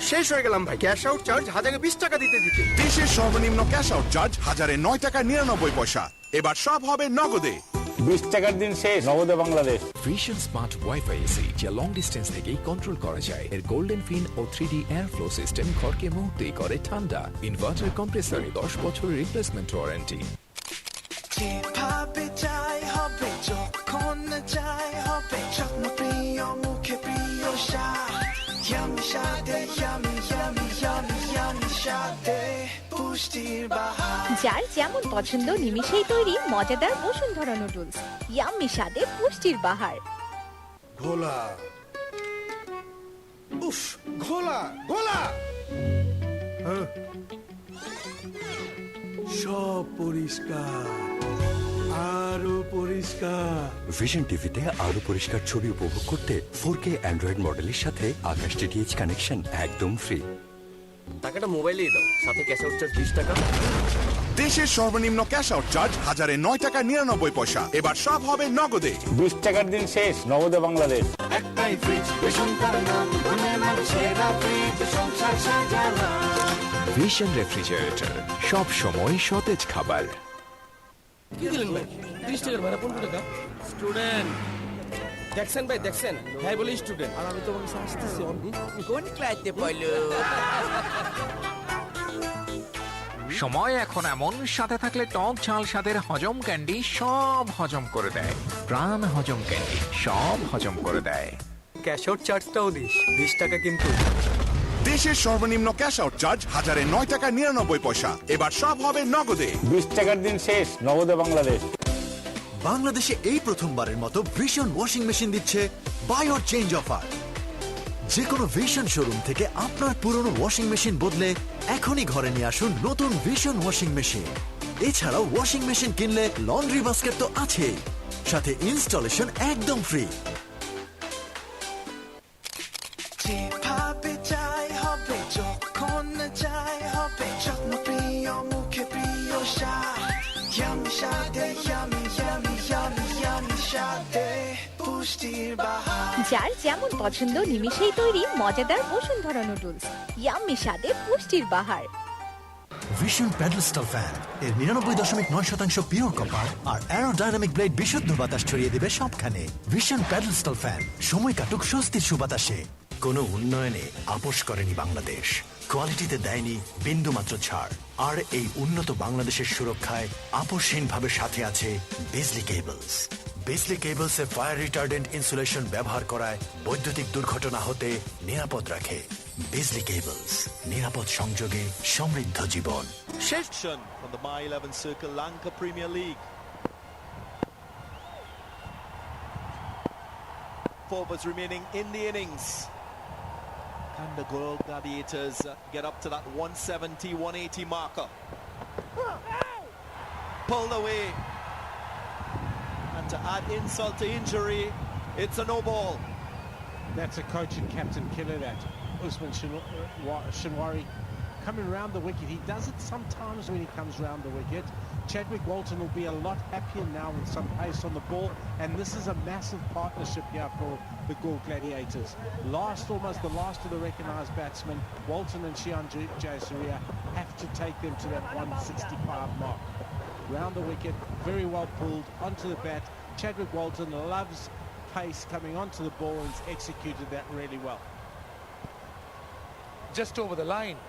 শেষ হয়ে গেলাম ভাই, cash out charge 1020 টাকা দিতে। দেশের সর্বনিম্ন cash out charge 1009 টাকা 99 পয়সা। এবার সব হবে নগদে। 20 টাকার দিন শেষ নগদে Bangladesh. Vision smart wifi AC যা লং ডিস্টেন্স থেকেই কন্ট্রোল করা যায়। এর গোল্ডেন ফিন ও 3D এয়ার ফ্লো সিস্টেম ঘরকে মুহূর্তেই করে ঠান্ডা। ইনভার্টার কম্প্রেসরে 10 বছরের রিপ্লেসমেন্ট ওয়ারেন্টি। যেভাবে চাই হবে যখন চাই হবে যত্ন প্রিয় মুখে প্রিয় স্বাদ ইয়ামি স্বাদে ইয়ামি ইয়ামি ইয়ামি ইয়ামি স্বাদে পুষ্টির বাহার। যার যেমন পছন্দ নিমিষেই তৈরি মজাদার বসুন্ধরা নুডলস, ইয়াম্মি স্বাদে পুষ্টির বাহার। ঘোলা উফ ঘোলা ঘোলা সব পরিষ্কার আরো পরিষ্কার। ভিশন টিভিতে আরো পরিষ্কার ছবি উপভোগ করতে 4K অ্যান্ড্রয়েড মডেলের সাথে আকাশ ডিটিএইচ কানেকশন একদম ফ্রি। টাকাটা মোবাইলেই দাও, সাথে ক্যাশ আউট চার্জ 20 টাকা। দেশের সর্বনিম্ন ক্যাশ আউট চার্জ 1009.99 এবার সব হবে নগদে। 20 টাকার দিন শেষ নগদে বাংলাদেশ। একটাই ফ্রিজ ভীষণ তার নাম মনে সেরা ফ্রিজ সংসার সাজানো। ভিশন রেফ্রিজারেটর সব সময় সতেজ খাবার। কি দিলেন ভাই? 30 টাকার ভাড়া 15 টাকা। স্টুডেন্ট দেখছেন ভাই দেখছেন, হ্যাঁ বলি স্টুডেন্ট, আর আমি তোমাকে শাস্তিছি। কোন ক্লাসে পড়লো? সময় এখন এমন, সাথে থাকলে টক ঝাল স্বাদের হজম ক্যান্ডি সব হজম করে দেয়। প্রাণ হজম ক্যান্ডি সব হজম করে দেয়। ক্যাশ আউট চার্জটাও দিস, 20 টাকা কিন্তু। দেশের সর্বনিম্ন ক্যাশ আউট চার্জ 1009.99 এবার সব হবে নগদে। 20 টাকার দিন শেষ নগদে বাংলাদেশ। বাংলাদেশে এই প্রথমবারের মতো ভিশন ওয়াশিং মেশিন দিচ্ছে বাই অর চেঞ্জ অফার। যে কোনো ভিশন শোরুম থেকে আপনার পুরনো ওয়াশিং মেশিন বদলে এখনই ঘরে নিয়ে আসুন নতুন ভিশন ওয়াশিং মেশিন। এছাড়াও ওয়াশিং মেশিন কিনলে লন্ড্রি বাস্কেট তো আছেই, সাথে ইনস্টলেশন একদম ফ্রি। যেভাবে চাই হবে যখন চাই হবে যত্ন প্রিয় মুখে প্রিয় স্বাদ ইয়ামি স্বাদে ইয়ামি ইয়ামি ইয়ামি ইয়ামি স্বাদে পুষ্টির বাহার। যার যেমন পছন্দ নিমিষেই তৈরি মজাদার বসুন্ধরা নুডলস, ইয়াম্মি স্বাদে পুষ্টির বাহার। ভিশন প্যাডেলস্টাল ফ্যান এর 99.9% পিওর কপার আর অ্যারোডাইনামিক ব্লেড বিশুদ্ধ বাতাস ছড়িয়ে দেবে সবখানে। ভিশন প্যাডেলস্টাল ফ্যান, সময় কাটুক স্বস্তির সুবাতাসে। কোনো উন্নয়নে আপোষ করেনি বাংলাদেশ, কোয়ালিটিতে দেয়নি বিন্দুমাত্র ছাড়। আর এই উন্নত বাংলাদেশের সুরক্ষায় আপোষহীনভাবে সাথে আছে বিজলি কেবলস। বিজলি কেবলসে ফায়ার রিটার্ডেন্ট ইনসুলেশন ব্যবহার করায় বৈদ্যুতিক দুর্ঘটনা হতে নিরাপদ রাখে। বিজলি কেবলস, নিরাপদ সংযোগে সমৃদ্ধ জীবন। Section from the My 11 Circle Lanka Premier League. Forwards remaining in the innings. Can the Galle Gladiators get up to that 170-180 marker? Pulled away. And to add insult to injury, it's a no ball. That's a coach and captain killer, that Usman Shinwari coming round the wicket. He does it sometimes when he comes round the wicket. Chadwick Walton will be a lot happier now with some pace on the ball, and this is a massive partnership here for the Galle Gladiators. Almost the last of the recognised batsmen, Walton and Shian Jayasuriya, have to take them to that 165 mark. Round the wicket, very well pulled onto the bat. Chadwick Walton loves pace coming onto the ball and he's executed that really well. Just over the line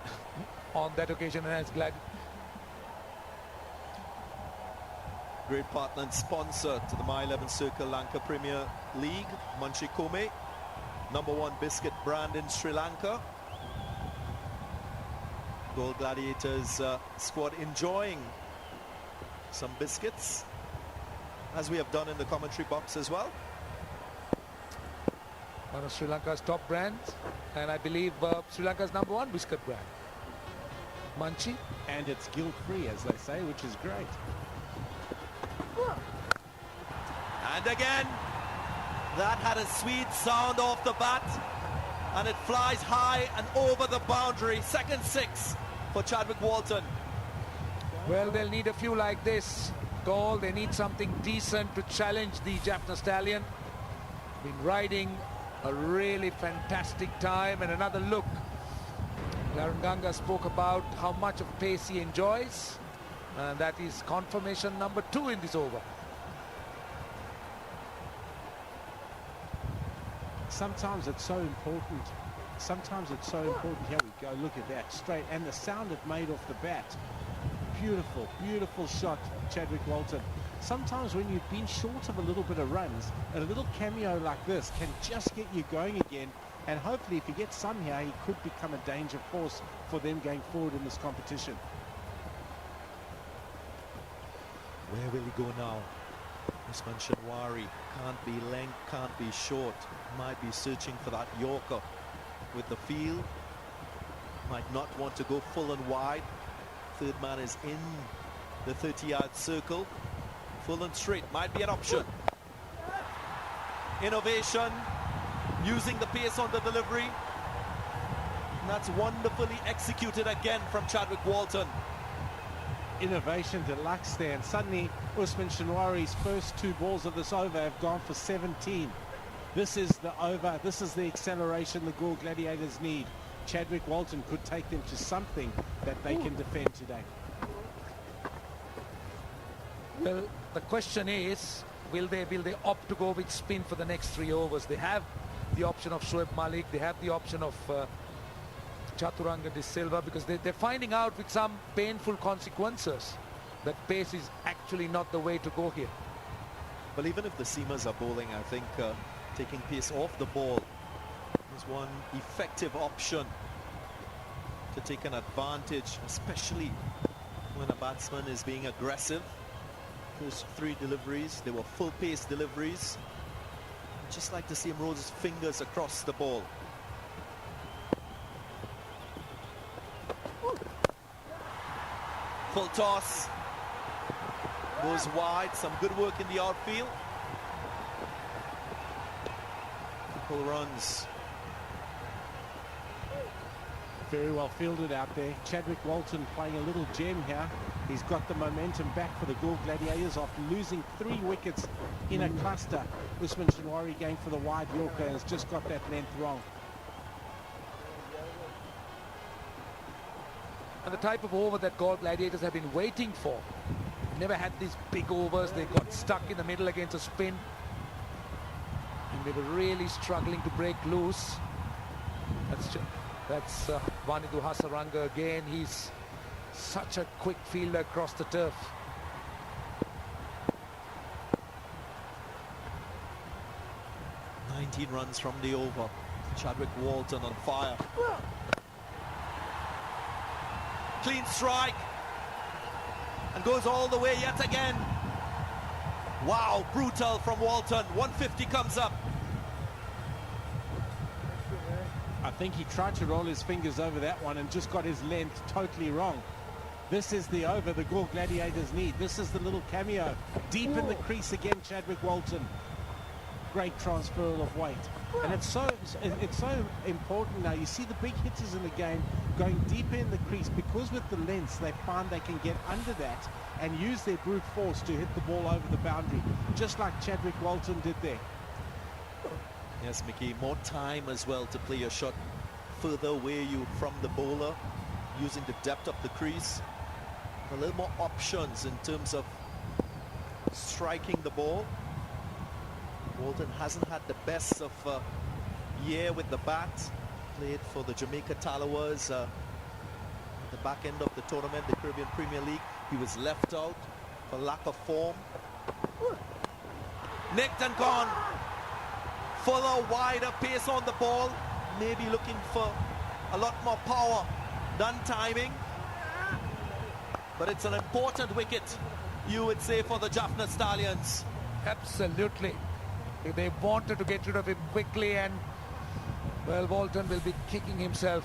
on that occasion, and as glad. Great partner and sponsor to the My 11 Circle Lanka Premier League, Munchie Kome, #1 biscuit brand in Sri Lanka. Galle Gladiators squad enjoying some biscuits, as we have done in the commentary box as well. One of Sri Lanka's top brands, and I believe Sri Lanka's #1 biscuit brand, Munchie. And it's guilt-free, as they say, which is great. And again, that had a sweet sound off the bat, and it flies high and over the boundary. Second 6 for Chadwick Walton. Well, they'll need a few like this. Galle, they need something decent to challenge the Jaffna stallion. Been riding a really fantastic time, and another look. Laranganga spoke about how much of pace he enjoys, and that is confirmation #2 in this over. sometimes it's so important. Sometimes it's so important. Here we go. Look at that. Straight. And the sound it made off the bat. Beautiful, beautiful shot, Chadwick Walton. Sometimes when you've been short of a little bit of runs, a little cameo like this can just get you going again. And hopefully if he gets some here, he could become a danger force for them going forward in this competition. Where will he go now? Usman Shanwari can't be length, can't be short. Might be searching for that Yorker with the field. Might not want to go full and wide. Third man is in the 30-yard circle. Full and straight might be an option. Innovation, using the pace on the delivery. And that's wonderfully executed again from Chadwick Walton. Innovation deluxe there, and suddenly Usman Shanwari's first 2 balls of this over have gone for 17. This is the over, this is the acceleration the Galle Gladiators need. Chadwick Walton could take them to something that they can defend today. Well, the question is, will they opt to go with spin for the next 3 overs? They have the option of Shoaib Malik, they have the option of Chaturanga de Silva, because they're finding out with some painful consequences that pace is actually not the way to go here. Well, even if the seamers are bowling, I think taking pace off the ball is one effective option to take an advantage, especially when a batsman is being aggressive. Those 3 deliveries, they were full pace deliveries. I'd just like to see him roll his fingers across the ball. Full toss, goes wide. Some good work in the outfield. Couple runs. Very well fielded out there. Chadwick Walton playing a little gem here. He's got the momentum back for the Galle Gladiators after losing 3 wickets in a cluster. Usman Shanwari going for the wide Yorker has just got that length wrong. And the type of over that Galle Gladiators have been waiting for. Never had these big overs. They got stuck in the middle against a spin. And they were really struggling to break loose. That's Vanidu Hasaranga again. He's such a quick fielder across the turf. "19 runs from the over. Chadwick Walton on fire. Clean strike. And goes all the way yet again. Wow, brutal from Walton. 150 comes up. I think he tried to roll his fingers over that one and just got his length totally wrong. This is the over the Galle Gladiators need. This is the little cameo. Deep in the crease again, Chadwick Walton. Great transfer of weight. And it's so important now. You see the big hitters in the game going deeper in the crease because with the lengths they find they can get under that and use their brute force to hit the ball over the boundary, just like Chadwick Walton did there. Yes, Mickey, more time as well to play your shot further away from the bowler, using the depth of the crease. A little more options in terms of striking the ball. Walton hasn't had the best of year with the bat. Played for the Jamaica Talawars at the back end of the tournament, the Caribbean Premier League. He was left out for lack of form. Nicked and gone. Fuller, wider pace on the ball. Maybe looking for a lot more power than timing. But it's an important wicket, you would say, for the Jaffna Stallions. Absolutely. They wanted to get rid of him quickly, and well, Walton will be kicking himself.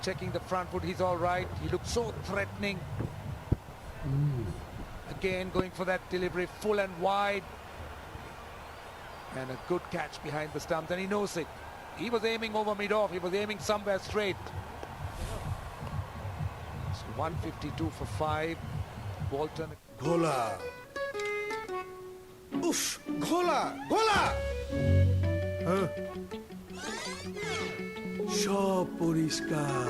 Checking the front foot, he's all right. He looked so threatening. Again, going for that delivery, full and wide. And a good catch behind the stumps, and he knows it. He was aiming over mid-off. He was aiming somewhere straight. So 152 for 5. Walton. Gola. Uff, Gola, Gola. সব পরিষ্কার,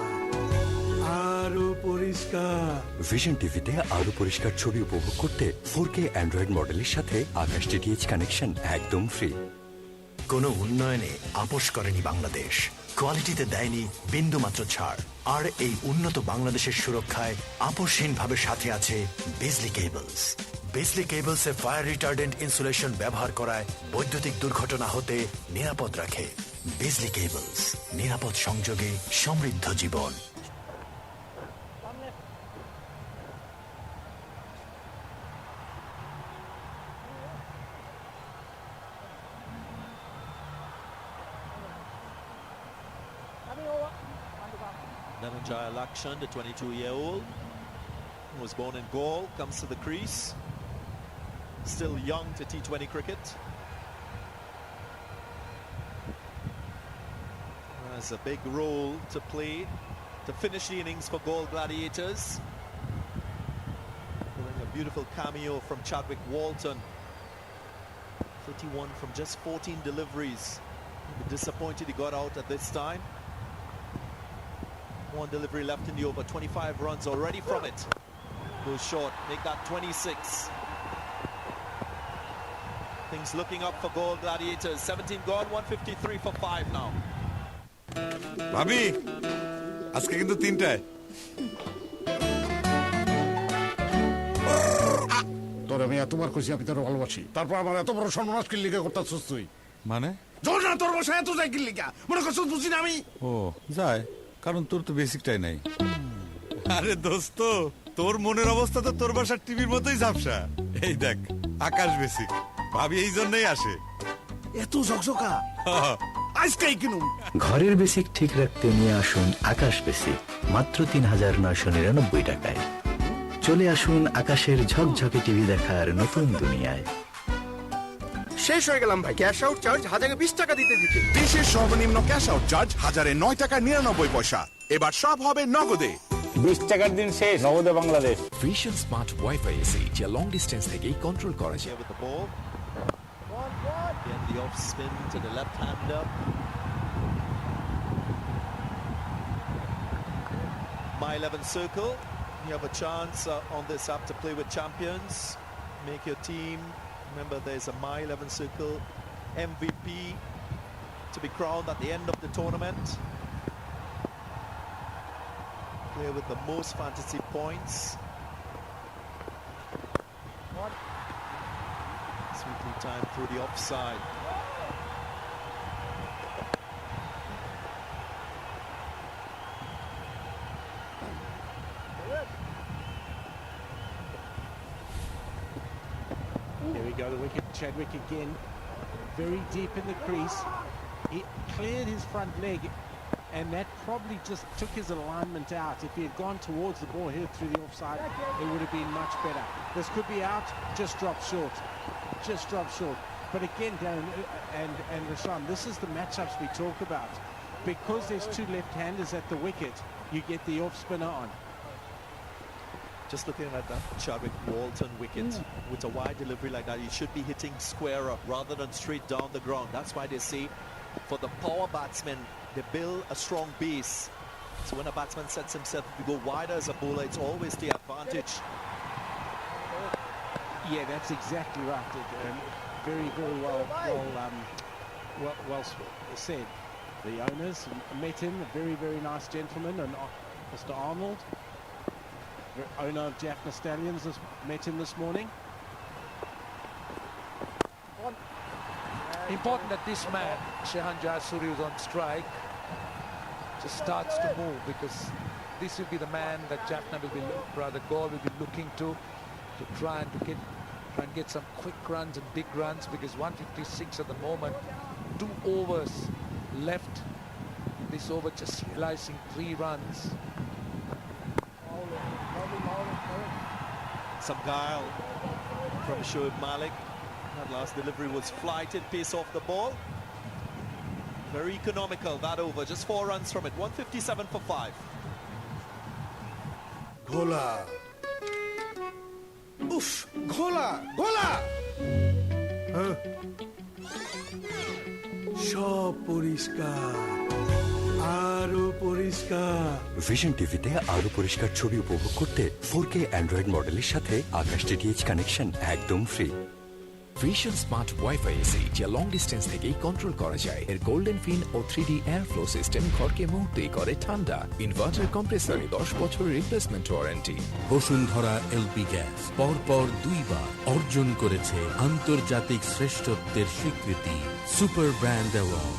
আরো পরিষ্কার। Vision টিভিতে আরো পরিষ্কার ছবি উপভোগ করতে 4K অ্যান্ড্রয়েড মডেলের সাথে আকাশ ডিটিএইচ কানেকশন একদম ফ্রি। কোনো উন্নয়নে আপোষ করেনি বাংলাদেশ, কোয়ালিটিতে দেয়নি বিন্দুমাত্র ছাড়, আর এই উন্নত বাংলাদেশের সুরক্ষায় আপোষহীনভাবে সাথে আছে বিজলি কেবলস। বিজলি কেবলসে ফায়ার রিটার্ডেন্ট ইনসুলেশন ব্যবহার করায় বৈদ্যুতিক দুর্ঘটনা হতে নিরাপদ রাখে। বিজলি কেবলস, নিরাপদ সংযোগে সমৃদ্ধ জীবন। Dhananjaya Lakshan, the 22-year-old, who was born in Gaul, comes to the crease. Still young to T20 cricket. Has a big role to play to finish the innings for Galle Gladiators. Doing a beautiful cameo from Chadwick Walton. 31 from just 14 deliveries. Disappointed he got out at this time. One delivery left in the over, 25 runs already from it. Goes short, make that 26. Things looking up for Galle Gladiators. 17 gone, 153 for 5 now. ভাবি আজকে কিন্তু 3টায়। তোর আমি এতবার কইছি আমি তোর ভালোবাসি, তারপর আমার এত বড় সর্বনাশ কি লিখে করতেছস তুই? মানে জোর না তোর বসে এত যাই কি লিখা মনে করছস বুঝি না আমি? ও যায়, কারণ তোর তো বেসিকটাই নাই। আরে দোস্ত, তোর মনের অবস্থা তো তোর বাসার টিভির মতোই ঝাপসা। এই দেখ আকাশ বেসিক, ভাবি এই জন্যই আসে। এত ঝকঝকা আজকেই কিনুম। ঘরের বেসিক ঠিক রাখতে নিয়ে আসুন আকাশ বেসিক, মাত্র ৩,৯৯৯ টাকায়। চলে আসুন আকাশের ঝকঝকে টিভি দেখার নতুন দুনিয়ায়। শেষ হয়ে গেলাম ভাই, ক্যাশ আউট চার্জ 1020 টাকা দিতে দিতে। দেশের সর্বনিম্ন ক্যাশ আউট চার্জ 1009 টাকা 99 পয়সা। এবার সব হবে নগদে। 20 টাকার দিন শেষ, নগদে Bangladesh. Vision smart wifi AC, যা লং ডিস্টেন্স থেকেই কন্ট্রোল করা যায়। With the ball. Again, the off spin to the left-hander. My 11 circle. You have a chance on this app to play with champions. Make your team. Remember, there's a My 11 circle MVP to be crowned at the end of the tournament. Player with the most fantasy points. Sweetly timed through the offside. Here we go, the wicket. Chadwick again, very deep in the crease. He cleared his front leg, and that probably just took his alignment out. If he had gone towards the ball, hit through the offside, it would have been much better. This could be out, just drop short. Just drop short. But again, Darren and Rashan, this is the matchups we talk about. Because there's two left-handers at the wicket, you get the off-spinner on. Just looking at that Chadwick Walton wicket, with a wide delivery like that, he should be hitting square up rather than straight down the ground. That's why they say for the power batsmen, they build a strong base. So when a batsman sets himself to go wider as a bowler, it's always the advantage. Yeah, that's exactly right. Very, very well said. The owners met him, a very, very nice gentleman, and Mr. Arnold, owner of Jaffna Stallions, has met him this morning. Important that this man, Shehan Jasuri, who's on strike, just starts to move, because this will be the man that Jaffna will be, rather Galle will be looking to try and get some quick runs and big runs, because 156 at the moment, 2 overs left. This over just realizing 3 runs. Some guile from Shoaib Malik. That last delivery was flighted, pace off the ball. Very economical, that over. Just 4 runs from it. 157 for 5. ঘোলা উফ ঘোলা ঘোলা সব পরিষ্কার আরো পরিষ্কার। Vision টিভিতে আরো পরিষ্কার ছবি উপভোগ করতে 4K অ্যান্ড্রয়েড মডেলের সাথে আকাশ ডিটিএইচ কানেকশন একদম free. Vision smart wifi AC যা লং ডিস্টেন্স থেকেই কন্ট্রোল করা যায়। এর গোল্ডেন ফিন ও 3D এয়ার ফ্লো সিস্টেম ঘরকে মুহূর্তেই করে ঠান্ডা। ইনভার্টার কম্প্রেসরে 10 বছরের replacement warranty. Bashundhara LP gas পরপর দুইবার অর্জন করেছে আন্তর্জাতিক শ্রেষ্ঠত্বের স্বীকৃতি সুপার ব্র্যান্ড অ্যাওয়ার্ড।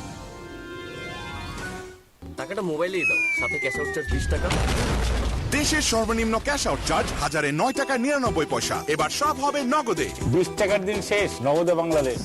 টাকাটা মোবাইলেই দাও, সাথে ক্যাশ আউট চার্জ 20 টাকা। দেশের সর্বনিম্ন ক্যাশ আউট চার্জ 1009 টাকা 99 পয়সা। এবার সব হবে নগদে। 20 টাকার দিন শেষ, নগদে বাংলাদেশ।